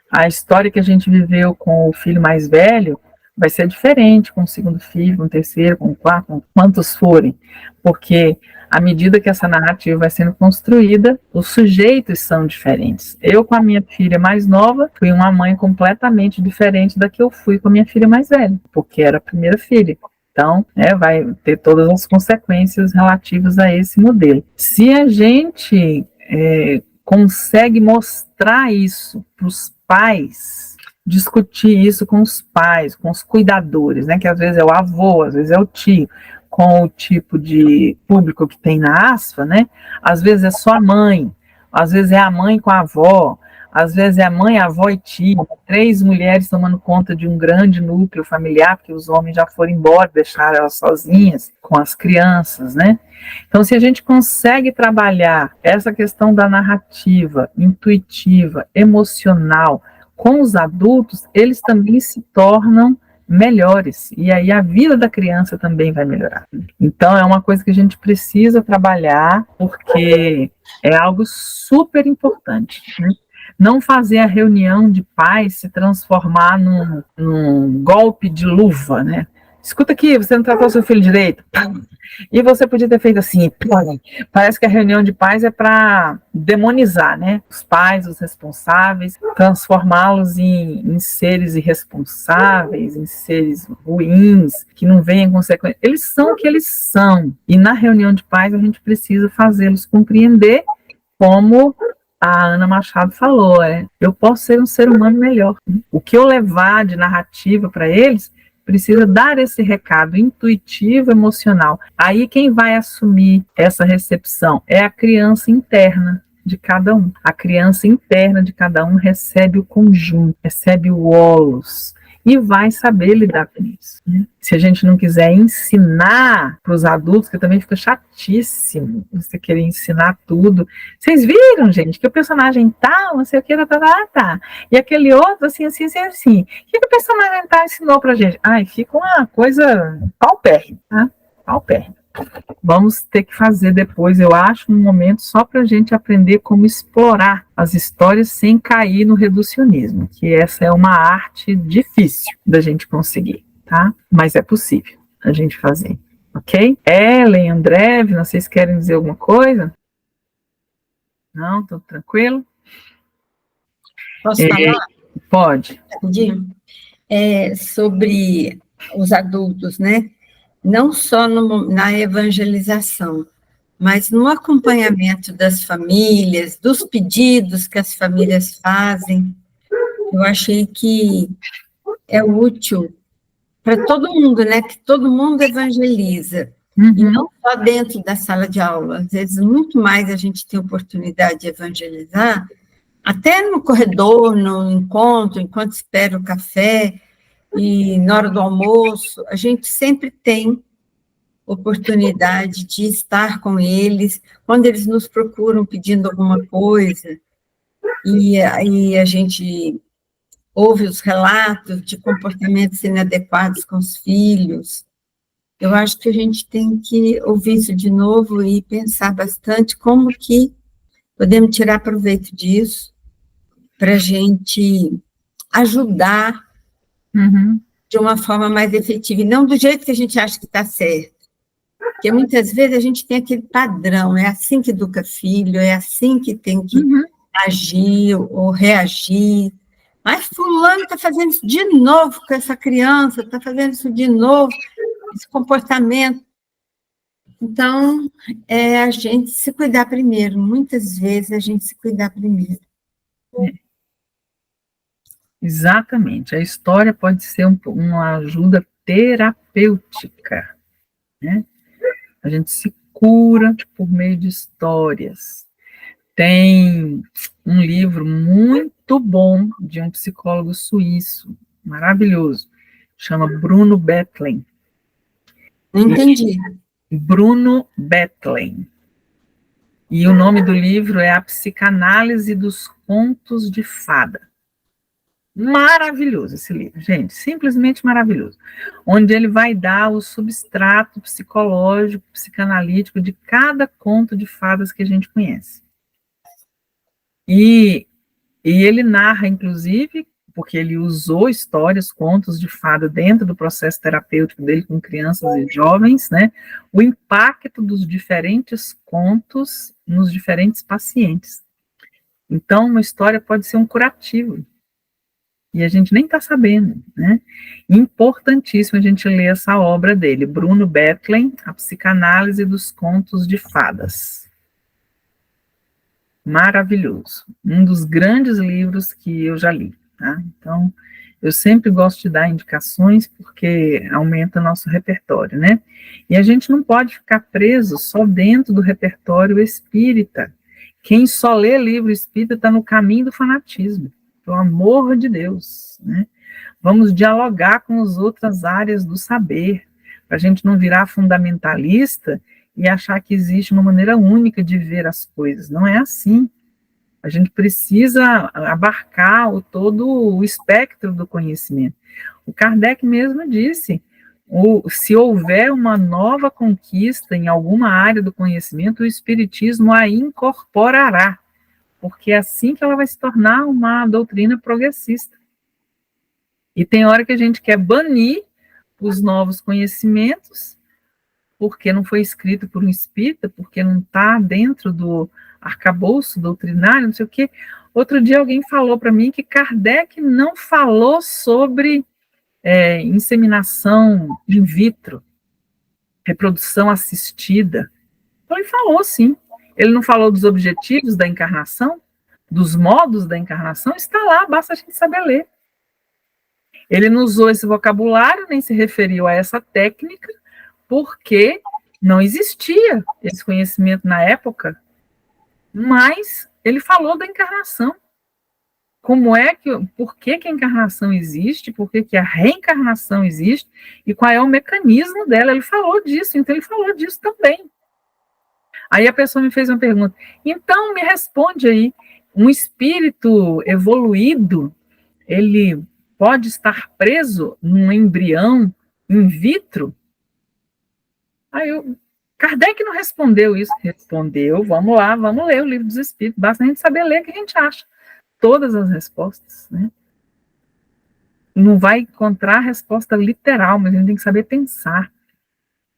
S2: A história que a gente viveu com o filho mais velho vai ser diferente com o segundo filho, com o terceiro, com o quarto, com quantos forem, porque à medida que essa narrativa vai sendo construída, os sujeitos são diferentes. Eu, com a minha filha mais nova, fui uma mãe completamente diferente da que eu fui com a minha filha mais velha, porque era a primeira filha. Então, vai ter todas as consequências relativas a esse modelo. Se a gente consegue mostrar isso para os pais, discutir isso com os pais, com os cuidadores, né, que às vezes é o avô, às vezes é o tio, com o tipo de público que tem na ASFA, né, às vezes é só a mãe, às vezes é a mãe com a avó, às vezes é a mãe, a avó e tia, 3 mulheres tomando conta de um grande núcleo familiar, porque os homens já foram embora, deixaram elas sozinhas com as crianças, né? Então, se a gente consegue trabalhar essa questão da narrativa intuitiva, emocional, com os adultos, eles também se tornam melhores, e aí a vida da criança também vai melhorar. Então, é uma coisa que a gente precisa trabalhar, porque é algo super importante, né? Não fazer a reunião de pais se transformar num golpe de luva, né? Escuta aqui, você não tratou seu filho direito. E você podia ter feito assim. Parece que a reunião de pais é para demonizar, né? Os pais, os responsáveis, transformá-los em seres irresponsáveis, em seres ruins, que não veem consequências. Eles são o que eles são. E na reunião de pais a gente precisa fazê-los compreender como a Ana Machado falou, eu posso ser um ser humano melhor. O que eu levar de narrativa para eles precisa dar esse recado intuitivo, emocional. Aí quem vai assumir essa recepção é a criança interna de cada um. A criança interna de cada um recebe o conjunto, recebe o holos, e vai saber lidar com isso, né? Se a gente não quiser ensinar para os adultos, que também fica chatíssimo você querer ensinar tudo. Vocês viram, gente, que o personagem tal, não sei o que, tá. E aquele outro, assim. O que o personagem tal ensinou pra gente? Ai, fica uma coisa paupérrima, tá? Paupérrima. Vamos ter que fazer depois, eu acho, um momento só para a gente aprender como explorar as histórias sem cair no reducionismo, que essa é uma arte difícil da gente conseguir, tá? Mas é possível a gente fazer, ok? Ellen, André, vocês querem dizer alguma coisa? Não? Tudo tranquilo?
S1: Posso falar?
S2: Pode.
S1: Rapidinho. Sobre os adultos, né? Não só na evangelização, mas no acompanhamento das famílias, dos pedidos que as famílias fazem. Eu achei que é útil para todo mundo, né? Que todo mundo evangeliza. E não só dentro da sala de aula. Às vezes, muito mais a gente tem oportunidade de evangelizar, até no corredor, no encontro, enquanto espera o café, e na hora do almoço, a gente sempre tem oportunidade de estar com eles, quando eles nos procuram pedindo alguma coisa, e aí a gente ouve os relatos de comportamentos inadequados com os filhos. Eu acho que a gente tem que ouvir isso de novo e pensar bastante como que podemos tirar proveito disso para a gente ajudar de uma forma mais efetiva, e não do jeito que a gente acha que está certo. Porque muitas vezes a gente tem aquele padrão, é assim que educa filho, é assim que tem que agir ou reagir. Mas fulano está fazendo isso de novo com essa criança, está fazendo isso de novo, esse comportamento. Então, a gente se cuidar primeiro. Muitas vezes a gente se cuidar primeiro.
S2: Exatamente. A história pode ser uma ajuda terapêutica, né? A gente se cura por meio de histórias. Tem um livro muito bom de um psicólogo suíço, maravilhoso, chama Bruno Betlem.
S1: Não entendi.
S2: Bruno Betlem. E o nome do livro é A Psicanálise dos Contos de Fada. Maravilhoso esse livro, gente, simplesmente maravilhoso. Onde ele vai dar o substrato psicológico, psicanalítico de cada conto de fadas que a gente conhece. E ele narra, inclusive, porque ele usou histórias, contos de fada dentro do processo terapêutico dele com crianças e jovens, né? O impacto dos diferentes contos nos diferentes pacientes. Então, uma história pode ser um curativo, e a gente nem está sabendo, né? Importantíssimo a gente ler essa obra dele, Bruno Bethlen, A Psicanálise dos Contos de Fadas. Maravilhoso, um dos grandes livros que eu já li, tá? Então, eu sempre gosto de dar indicações, porque aumenta nosso repertório, né? E a gente não pode ficar preso só dentro do repertório espírita. Quem só lê livro espírita está no caminho do fanatismo, pelo amor de Deus, né? Vamos dialogar com as outras áreas do saber, para a gente não virar fundamentalista e achar que existe uma maneira única de ver as coisas. Não é assim. A gente precisa abarcar todo o espectro do conhecimento. O Kardec mesmo disse, se houver uma nova conquista em alguma área do conhecimento, o Espiritismo a incorporará, porque é assim que ela vai se tornar uma doutrina progressista. E tem hora que a gente quer banir os novos conhecimentos, porque não foi escrito por um espírita, porque não está dentro do arcabouço doutrinário, não sei o quê. Outro dia alguém falou para mim que Kardec não falou sobre inseminação in vitro, reprodução assistida. Então ele falou sim. Ele não falou dos objetivos da encarnação, dos modos da encarnação, está lá, basta a gente saber ler. Ele não usou esse vocabulário, nem se referiu a essa técnica, porque não existia esse conhecimento na época, mas ele falou da encarnação. Por que a encarnação existe, por que a reencarnação existe, e qual é o mecanismo dela. Ele falou disso, então ele falou disso também. Aí a pessoa me fez uma pergunta, então me responde aí, um espírito evoluído, ele pode estar preso num embrião in vitro? Aí Kardec não respondeu isso, respondeu, vamos lá, vamos ler o Livro dos Espíritos, basta a gente saber ler que a gente acha todas as respostas, né? Não vai encontrar a resposta literal, mas a gente tem que saber pensar,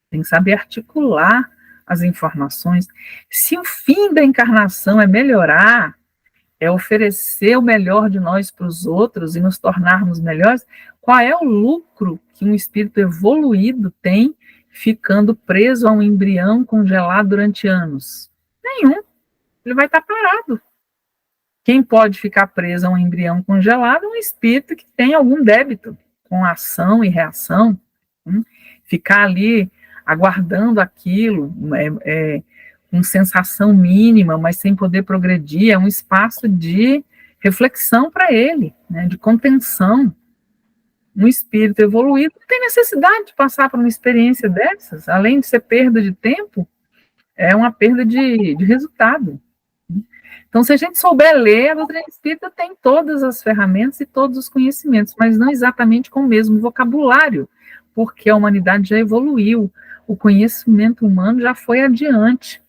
S2: tem que saber articular as informações. Se o fim da encarnação é melhorar, é oferecer o melhor de nós para os outros e nos tornarmos melhores, qual é o lucro que um espírito evoluído tem ficando preso a um embrião congelado durante anos? Nenhum. Ele vai estar parado. Quem pode ficar preso a um embrião congelado é um espírito que tem algum débito com ação e reação. Ficar ali aguardando aquilo, com sensação mínima, mas sem poder progredir, é um espaço de reflexão para ele, né, de contenção. Um espírito evoluído não tem necessidade de passar por uma experiência dessas, além de ser perda de tempo, é uma perda de resultado. Então, se a gente souber ler, a doutrina espírita tem todas as ferramentas e todos os conhecimentos, mas não exatamente com o mesmo vocabulário, porque a humanidade já evoluiu, o conhecimento humano já foi adiante.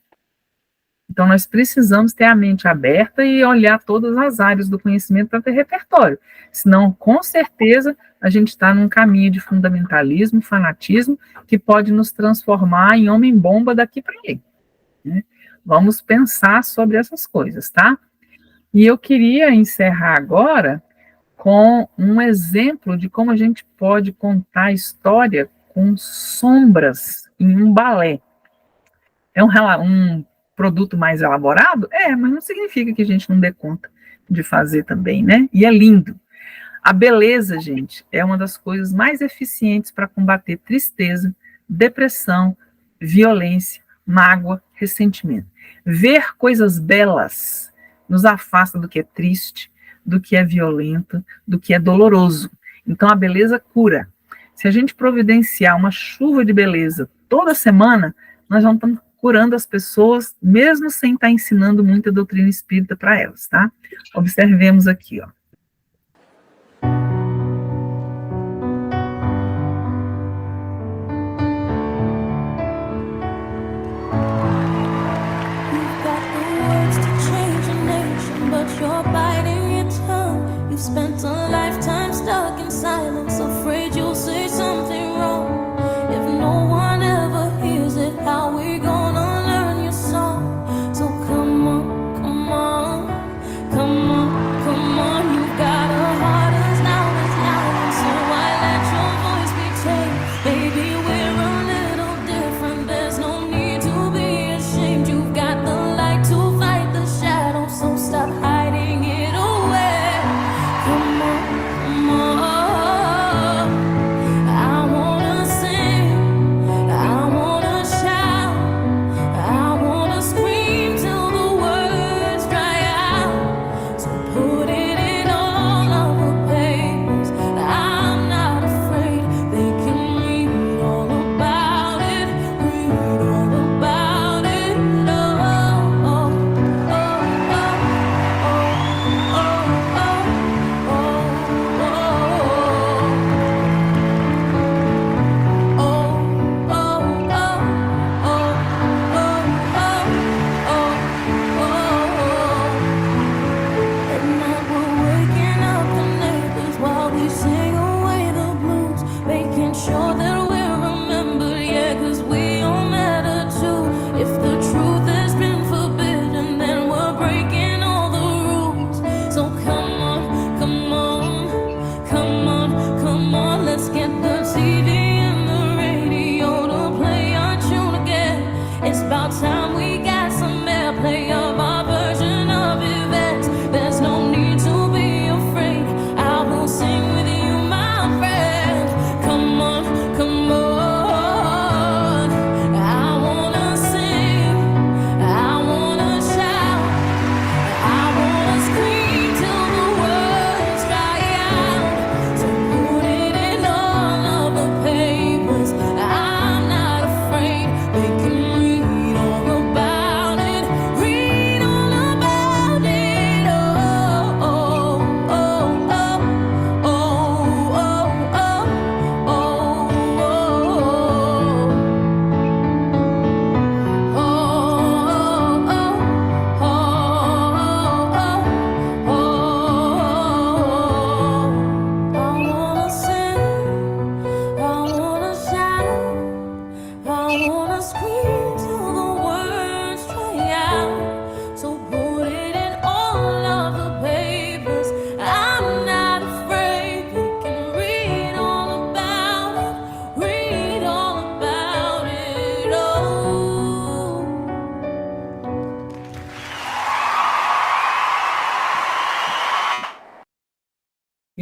S2: Então, nós precisamos ter a mente aberta e olhar todas as áreas do conhecimento para ter repertório. Senão, com certeza, a gente está num caminho de fundamentalismo, fanatismo, que pode nos transformar em homem-bomba daqui para ali, né? Vamos pensar sobre essas coisas, tá? E eu queria encerrar agora com um exemplo de como a gente pode contar a história com sombras em um balé. É um produto mais elaborado? Mas não significa que a gente não dê conta de fazer também, né? E é lindo. A beleza, gente, é uma das coisas mais eficientes para combater tristeza, depressão, violência, mágoa, ressentimento. Ver coisas belas nos afasta do que é triste, do que é violento, do que é doloroso. Então, a beleza cura. Se a gente providenciar uma chuva de beleza toda semana, nós vamos estar curando as pessoas, mesmo sem estar ensinando muita doutrina espírita para elas, tá? Observemos aqui, ó.
S16: You're biting your tongue. You spent a lifetime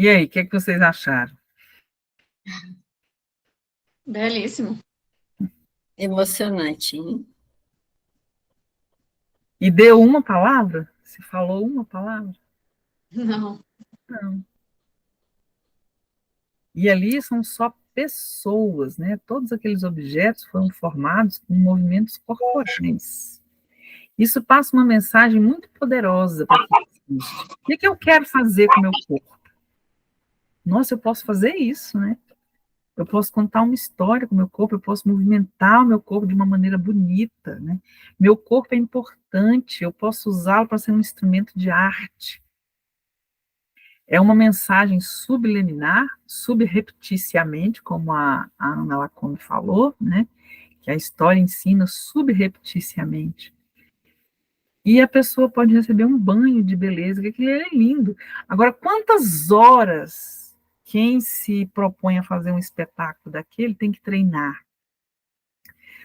S2: E aí, o que vocês acharam?
S4: Belíssimo.
S1: Emocionante, hein?
S2: E deu uma palavra? Você falou uma palavra?
S4: Não.
S2: Não. E ali são só pessoas, né? Todos aqueles objetos foram formados com movimentos corporais. Isso passa uma mensagem muito poderosa para quem assiste. O que eu quero fazer com o meu corpo? Nossa, eu posso fazer isso, né? Eu posso contar uma história com o meu corpo, eu posso movimentar o meu corpo de uma maneira bonita, né? Meu corpo é importante, eu posso usá-lo para ser um instrumento de arte. É uma mensagem subliminar, subrepticiamente, como a Ana Lacombe falou, né? Que a história ensina subrepticiamente. E a pessoa pode receber um banho de beleza, que aquilo é lindo. Agora, quantas horas quem se propõe a fazer um espetáculo daquele tem que treinar?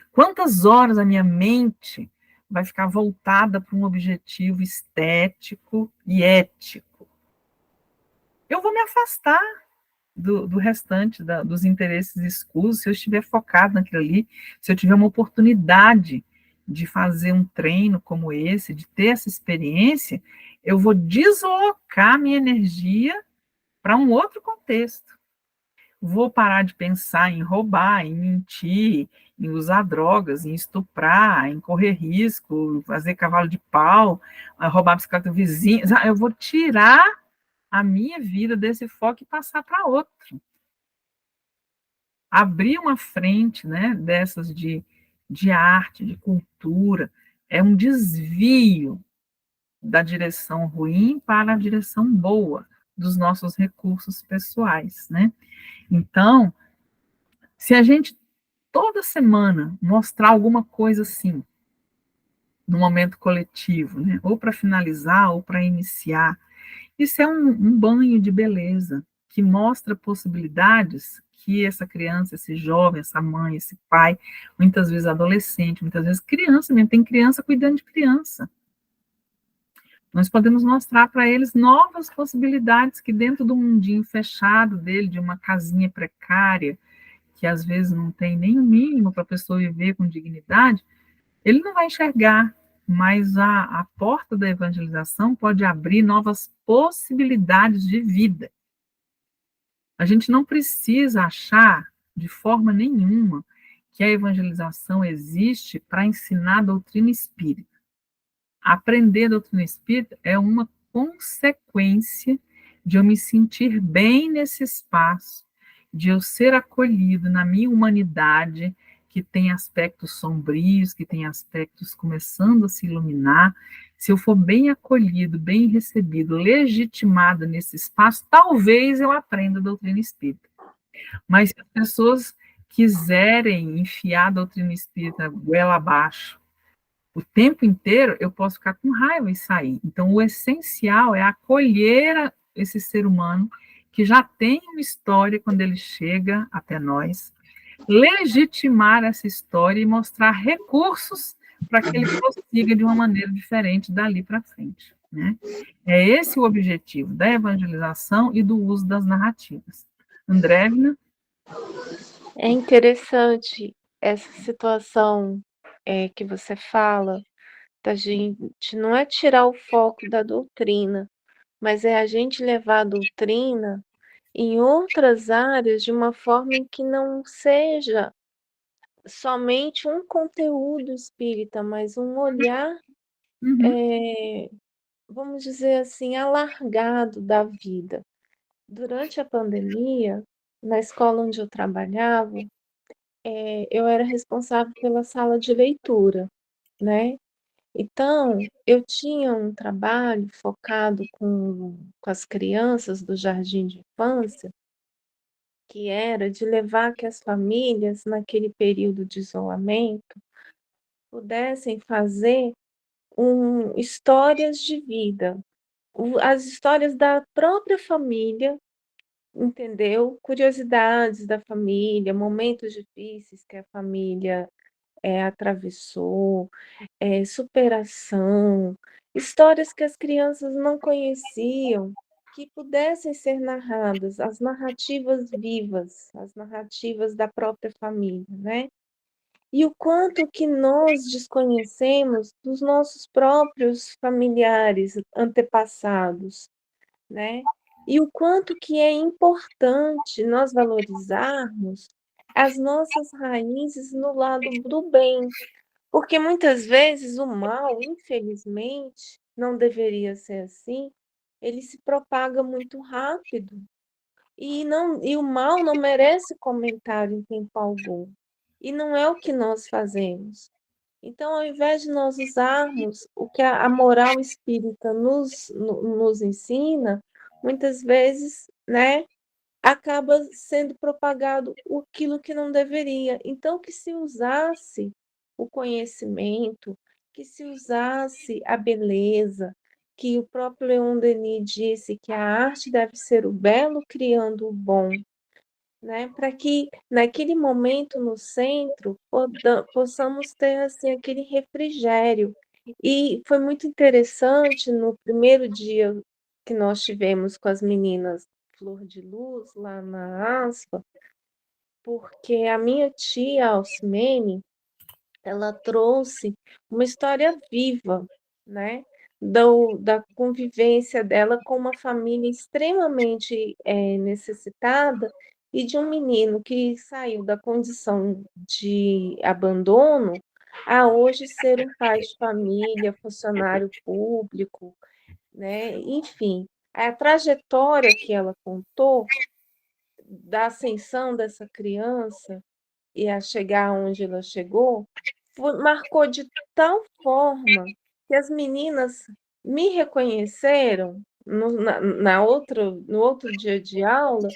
S2: Quantas horas a minha mente vai ficar voltada para um objetivo estético e ético? Eu vou me afastar do restante, dos interesses escusos, se eu estiver focado naquilo ali, se eu tiver uma oportunidade de fazer um treino como esse, de ter essa experiência, eu vou deslocar minha energia para um outro contexto. Vou parar de pensar em roubar, em mentir, em usar drogas, em estuprar, em correr risco, fazer cavalo de pau, roubar a bicicleta do vizinho. Eu vou tirar a minha vida desse foco e passar para outro. Abrir uma frente, né, dessas de arte, de cultura, é um desvio da direção ruim para a direção boa dos nossos recursos pessoais, né? Então, se a gente toda semana mostrar alguma coisa assim, no momento coletivo, né, ou para finalizar, ou para iniciar, isso é um banho de beleza, que mostra possibilidades que essa criança, esse jovem, essa mãe, esse pai, muitas vezes adolescente, muitas vezes criança mesmo, tem criança cuidando de criança. Nós podemos mostrar para eles novas possibilidades que dentro do mundinho fechado dele, de uma casinha precária, que às vezes não tem nem o mínimo para a pessoa viver com dignidade, ele não vai enxergar, mas a porta da evangelização pode abrir novas possibilidades de vida. A gente não precisa achar, de forma nenhuma, que a evangelização existe para ensinar a doutrina espírita. Aprender a doutrina espírita é uma consequência de eu me sentir bem nesse espaço, de eu ser acolhido na minha humanidade, que tem aspectos sombrios, que tem aspectos começando a se iluminar. Se eu for bem acolhido, bem recebido, legitimado nesse espaço, talvez eu aprenda a doutrina espírita. Mas se as pessoas quiserem enfiar a doutrina espírita goela abaixo o tempo inteiro, eu posso ficar com raiva e sair. Então, o essencial é acolher esse ser humano que já tem uma história quando ele chega até nós, legitimar essa história e mostrar recursos para que ele prossiga de uma maneira diferente dali para frente, né? É esse o objetivo da evangelização e do uso das narrativas. Andrévina?
S3: É interessante essa situação que você fala, da gente não é tirar o foco da doutrina, mas é a gente levar a doutrina em outras áreas de uma forma em que não seja somente um conteúdo espírita, mas um olhar, vamos dizer assim, alargado da vida. Durante a pandemia, na escola onde eu trabalhava, eu era responsável pela sala de leitura, né? Então, eu tinha um trabalho focado com as crianças do jardim de infância, que era de levar que as famílias, naquele período de isolamento, pudessem fazer histórias de vida, as histórias da própria família, entendeu? Curiosidades da família, momentos difíceis que a família atravessou, superação, histórias que as crianças não conheciam, que pudessem ser narradas, as narrativas vivas, as narrativas da própria família, né? E o quanto que nós desconhecemos dos nossos próprios familiares antepassados, né? E o quanto que é importante nós valorizarmos as nossas raízes no lado do bem, porque muitas vezes o mal, infelizmente, não deveria ser assim, ele se propaga muito rápido. E o mal não merece comentário em tempo algum. E não é o que nós fazemos. Então, ao invés de nós usarmos o que a moral espírita nos ensina, muitas vezes, né, acaba sendo propagado aquilo que não deveria. Então, que se usasse o conhecimento, que se usasse a beleza, que o próprio Leon Denis disse que a arte deve ser o belo criando o bom, né? Para que naquele momento no centro possamos ter assim aquele refrigério. E foi muito interessante no primeiro dia que nós tivemos com as meninas Flor de Luz lá na ASPA, porque a minha tia Alcimene, ela trouxe uma história viva, né? Da convivência dela com uma família extremamente necessitada e de um menino que saiu da condição de abandono a hoje ser um pai de família, funcionário público, né? Enfim, a trajetória que ela contou da ascensão dessa criança e a chegar onde ela chegou, marcou de tal forma que as meninas me reconheceram no outro dia de aula,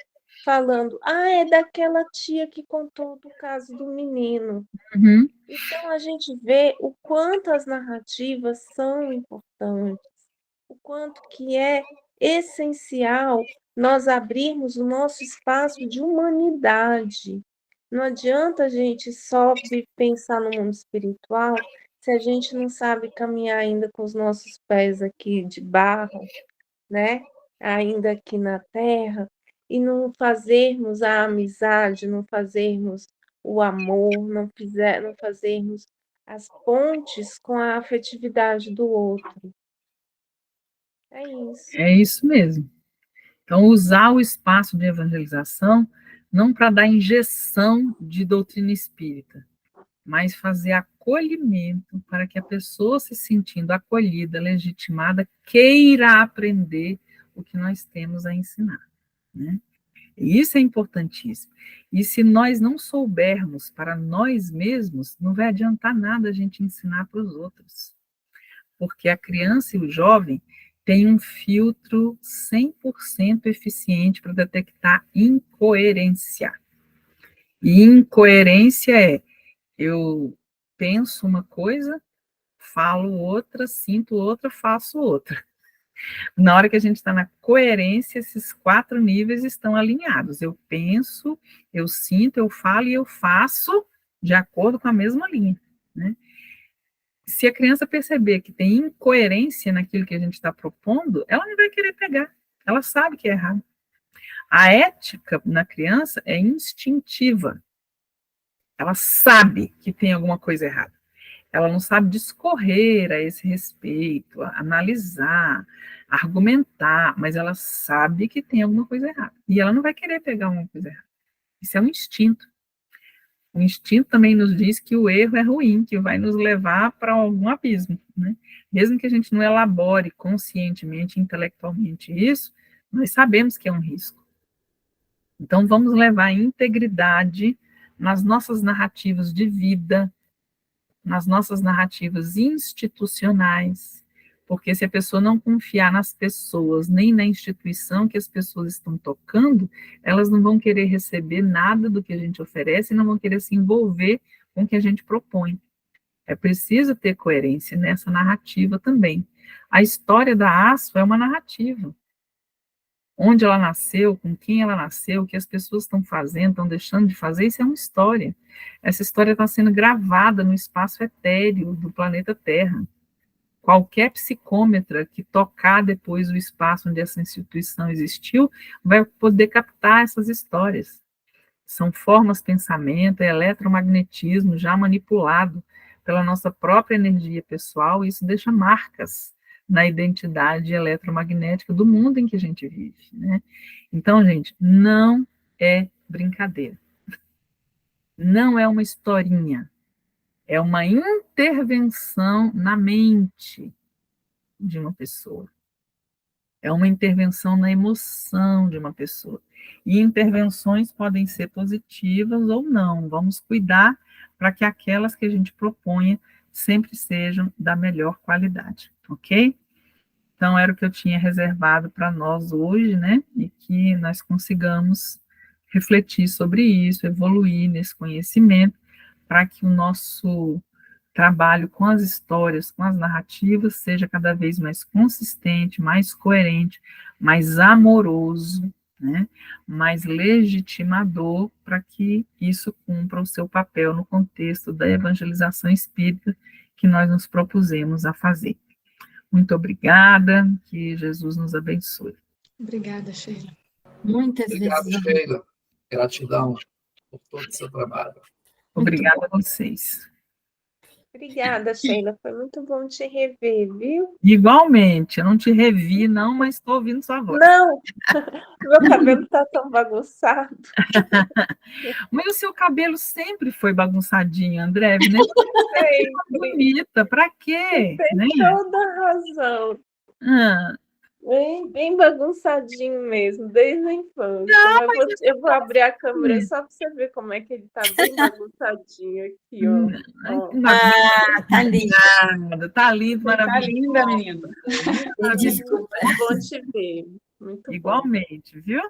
S3: falando: ah, é daquela tia que contou do caso do menino.
S2: Uhum.
S3: Então a gente vê o quanto as narrativas são importantes, o quanto que é essencial nós abrirmos o nosso espaço de humanidade. Não adianta a gente só pensar no mundo espiritual se a gente não sabe caminhar ainda com os nossos pés aqui de barro, né? Ainda aqui na terra, e não fazermos a amizade, não fazermos o amor, não fazermos as pontes com a afetividade do outro. É isso.
S2: É isso mesmo. Então, usar o espaço de evangelização não para dar injeção de doutrina espírita, mas fazer acolhimento para que a pessoa, se sentindo acolhida, legitimada, queira aprender o que nós temos a ensinar, né? E isso é importantíssimo. E se nós não soubermos para nós mesmos, não vai adiantar nada a gente ensinar para os outros. Porque a criança e o jovem têm um filtro 100% eficiente para detectar incoerência. E incoerência é: eu penso uma coisa, falo outra, sinto outra, faço outra. Na hora que a gente está na coerência, esses 4 níveis estão alinhados. Eu penso, eu sinto, eu falo e eu faço de acordo com a mesma linha, né? Se a criança perceber que tem incoerência naquilo que a gente está propondo, ela não vai querer pegar. Ela sabe que é errado. A ética na criança é instintiva. Ela sabe que tem alguma coisa errada. Ela não sabe discorrer a esse respeito, analisar, argumentar, mas ela sabe que tem alguma coisa errada. E ela não vai querer pegar alguma coisa errada. Isso é um instinto. O instinto também nos diz que o erro é ruim, que vai nos levar para algum abismo, né? Mesmo que a gente não elabore conscientemente, intelectualmente isso, nós sabemos que é um risco. Então, vamos levar a integridade nas nossas narrativas de vida, nas nossas narrativas institucionais, porque se a pessoa não confiar nas pessoas, nem na instituição que as pessoas estão tocando, elas não vão querer receber nada do que a gente oferece e não vão querer se envolver com o que a gente propõe. É preciso ter coerência nessa narrativa também. A história da ASFA é uma narrativa. Onde ela nasceu, com quem ela nasceu, o que as pessoas estão fazendo, estão deixando de fazer, isso é uma história. Essa história está sendo gravada no espaço etéreo do planeta Terra. Qualquer psicômetra que tocar depois o espaço onde essa instituição existiu vai poder captar essas histórias. São formas de pensamento, é eletromagnetismo já manipulado pela nossa própria energia pessoal, e isso deixa marcas na identidade eletromagnética do mundo em que a gente vive, né? Então, gente, não é brincadeira. Não é uma historinha. É uma intervenção na mente de uma pessoa. É uma intervenção na emoção de uma pessoa. E intervenções podem ser positivas ou não. Vamos cuidar para que aquelas que a gente proponha sempre sejam da melhor qualidade, ok? Então, era o que eu tinha reservado para nós hoje, né? E que nós consigamos refletir sobre isso, evoluir nesse conhecimento, para que o nosso trabalho com as histórias, com as narrativas, seja cada vez mais consistente, mais coerente, mais amoroso, né? Mais legitimador, para que isso cumpra o seu papel no contexto da evangelização espírita que nós nos propusemos a fazer. Muito obrigada, que Jesus nos abençoe.
S4: Obrigada, Sheila.
S1: Muitas
S9: Obrigado,
S1: vezes.
S9: Sheila. Gratidão por todo o seu trabalho.
S2: Obrigada a vocês.
S3: Obrigada, Sheila. Foi muito bom te rever, viu?
S2: Igualmente, eu não te revi, não, mas estou ouvindo sua voz.
S3: Não, meu cabelo está tão bagunçado.
S2: Mas o seu cabelo sempre foi bagunçadinho, André, né? Bonita, para quê?
S3: Tem
S2: Né?
S3: toda a razão. Bem bagunçadinho mesmo, desde a infância.
S2: Não,
S3: eu vou abrir a câmera só para você ver como é que ele está bem bagunçadinho aqui, ó.
S1: Tá lindo.
S2: Tá lindo, maravilhoso.
S4: Tá linda, menina.
S1: Desculpa.
S3: Bom te ver. Muito
S2: Igualmente, viu?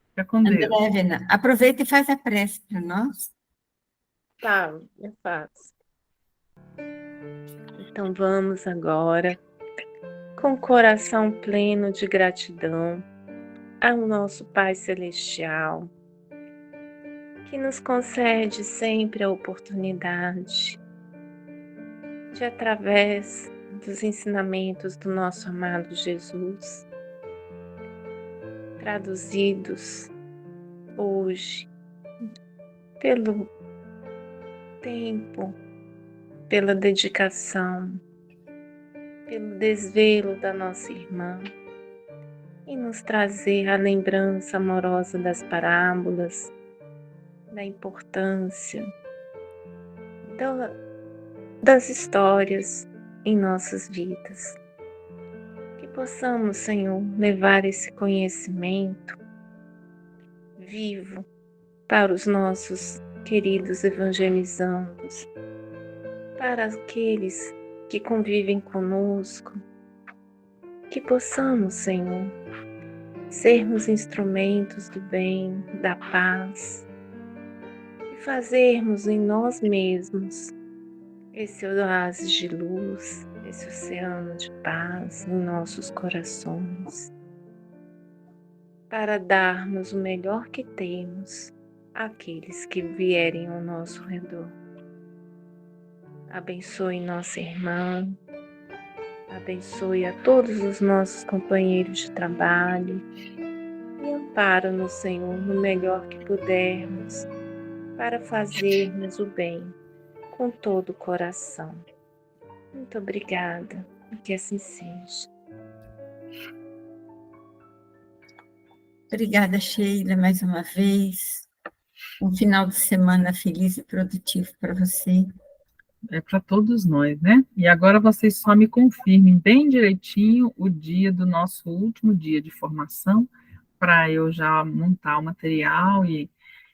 S2: Fica com Deus.
S1: André, aproveita e faz a prece para nós.
S3: Tá, eu faço. Então vamos agora, com o coração pleno de gratidão ao nosso Pai Celestial, que nos concede sempre a oportunidade de, através dos ensinamentos do nosso amado Jesus, traduzidos hoje pelo tempo, pela dedicação, pelo desvelo da nossa irmã, e nos trazer a lembrança amorosa das parábolas, da importância das histórias em nossas vidas. Que possamos, Senhor, levar esse conhecimento vivo para os nossos queridos evangelizandos, para aqueles que convivem conosco, que possamos, Senhor, sermos instrumentos do bem, da paz, e fazermos em nós mesmos esse oásis de luz, esse oceano de paz em nossos corações, para darmos o melhor que temos àqueles que vierem ao nosso redor. Abençoe nossa irmã, abençoe a todos os nossos companheiros de trabalho e ampara-nos, Senhor, no melhor que pudermos, para fazermos o bem com todo o coração. Muito obrigada, e que assim seja.
S1: Obrigada, Sheila, mais uma vez. Um final de semana feliz e produtivo para você.
S2: É para todos nós, né? E agora vocês só me confirmem bem direitinho o dia do nosso último dia de formação, para eu já montar o material. E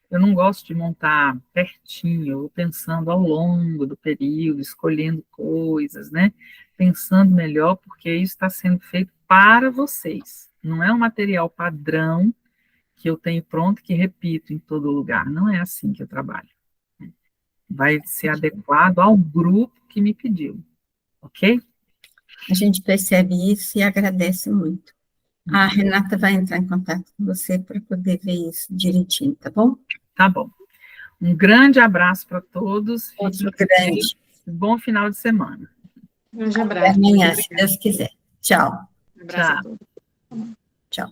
S2: eu não gosto de montar pertinho, eu vou pensando ao longo do período, escolhendo coisas, né? Pensando melhor, porque isso está sendo feito para vocês. Não é um material padrão que eu tenho pronto, que repito em todo lugar. Não é assim que eu trabalho. Vai ser adequado ao grupo que me pediu, ok?
S1: A gente percebe isso e agradece muito. A Renata vai entrar em contato com você para poder ver isso direitinho, tá bom?
S2: Tá bom. Um grande abraço para todos.
S1: Outro grande.
S2: Bom final de semana.
S4: Grande
S1: Até
S4: abraço.
S1: amanhã, se Deus quiser. Tchau.
S4: Um abraço a todos.
S1: Tchau.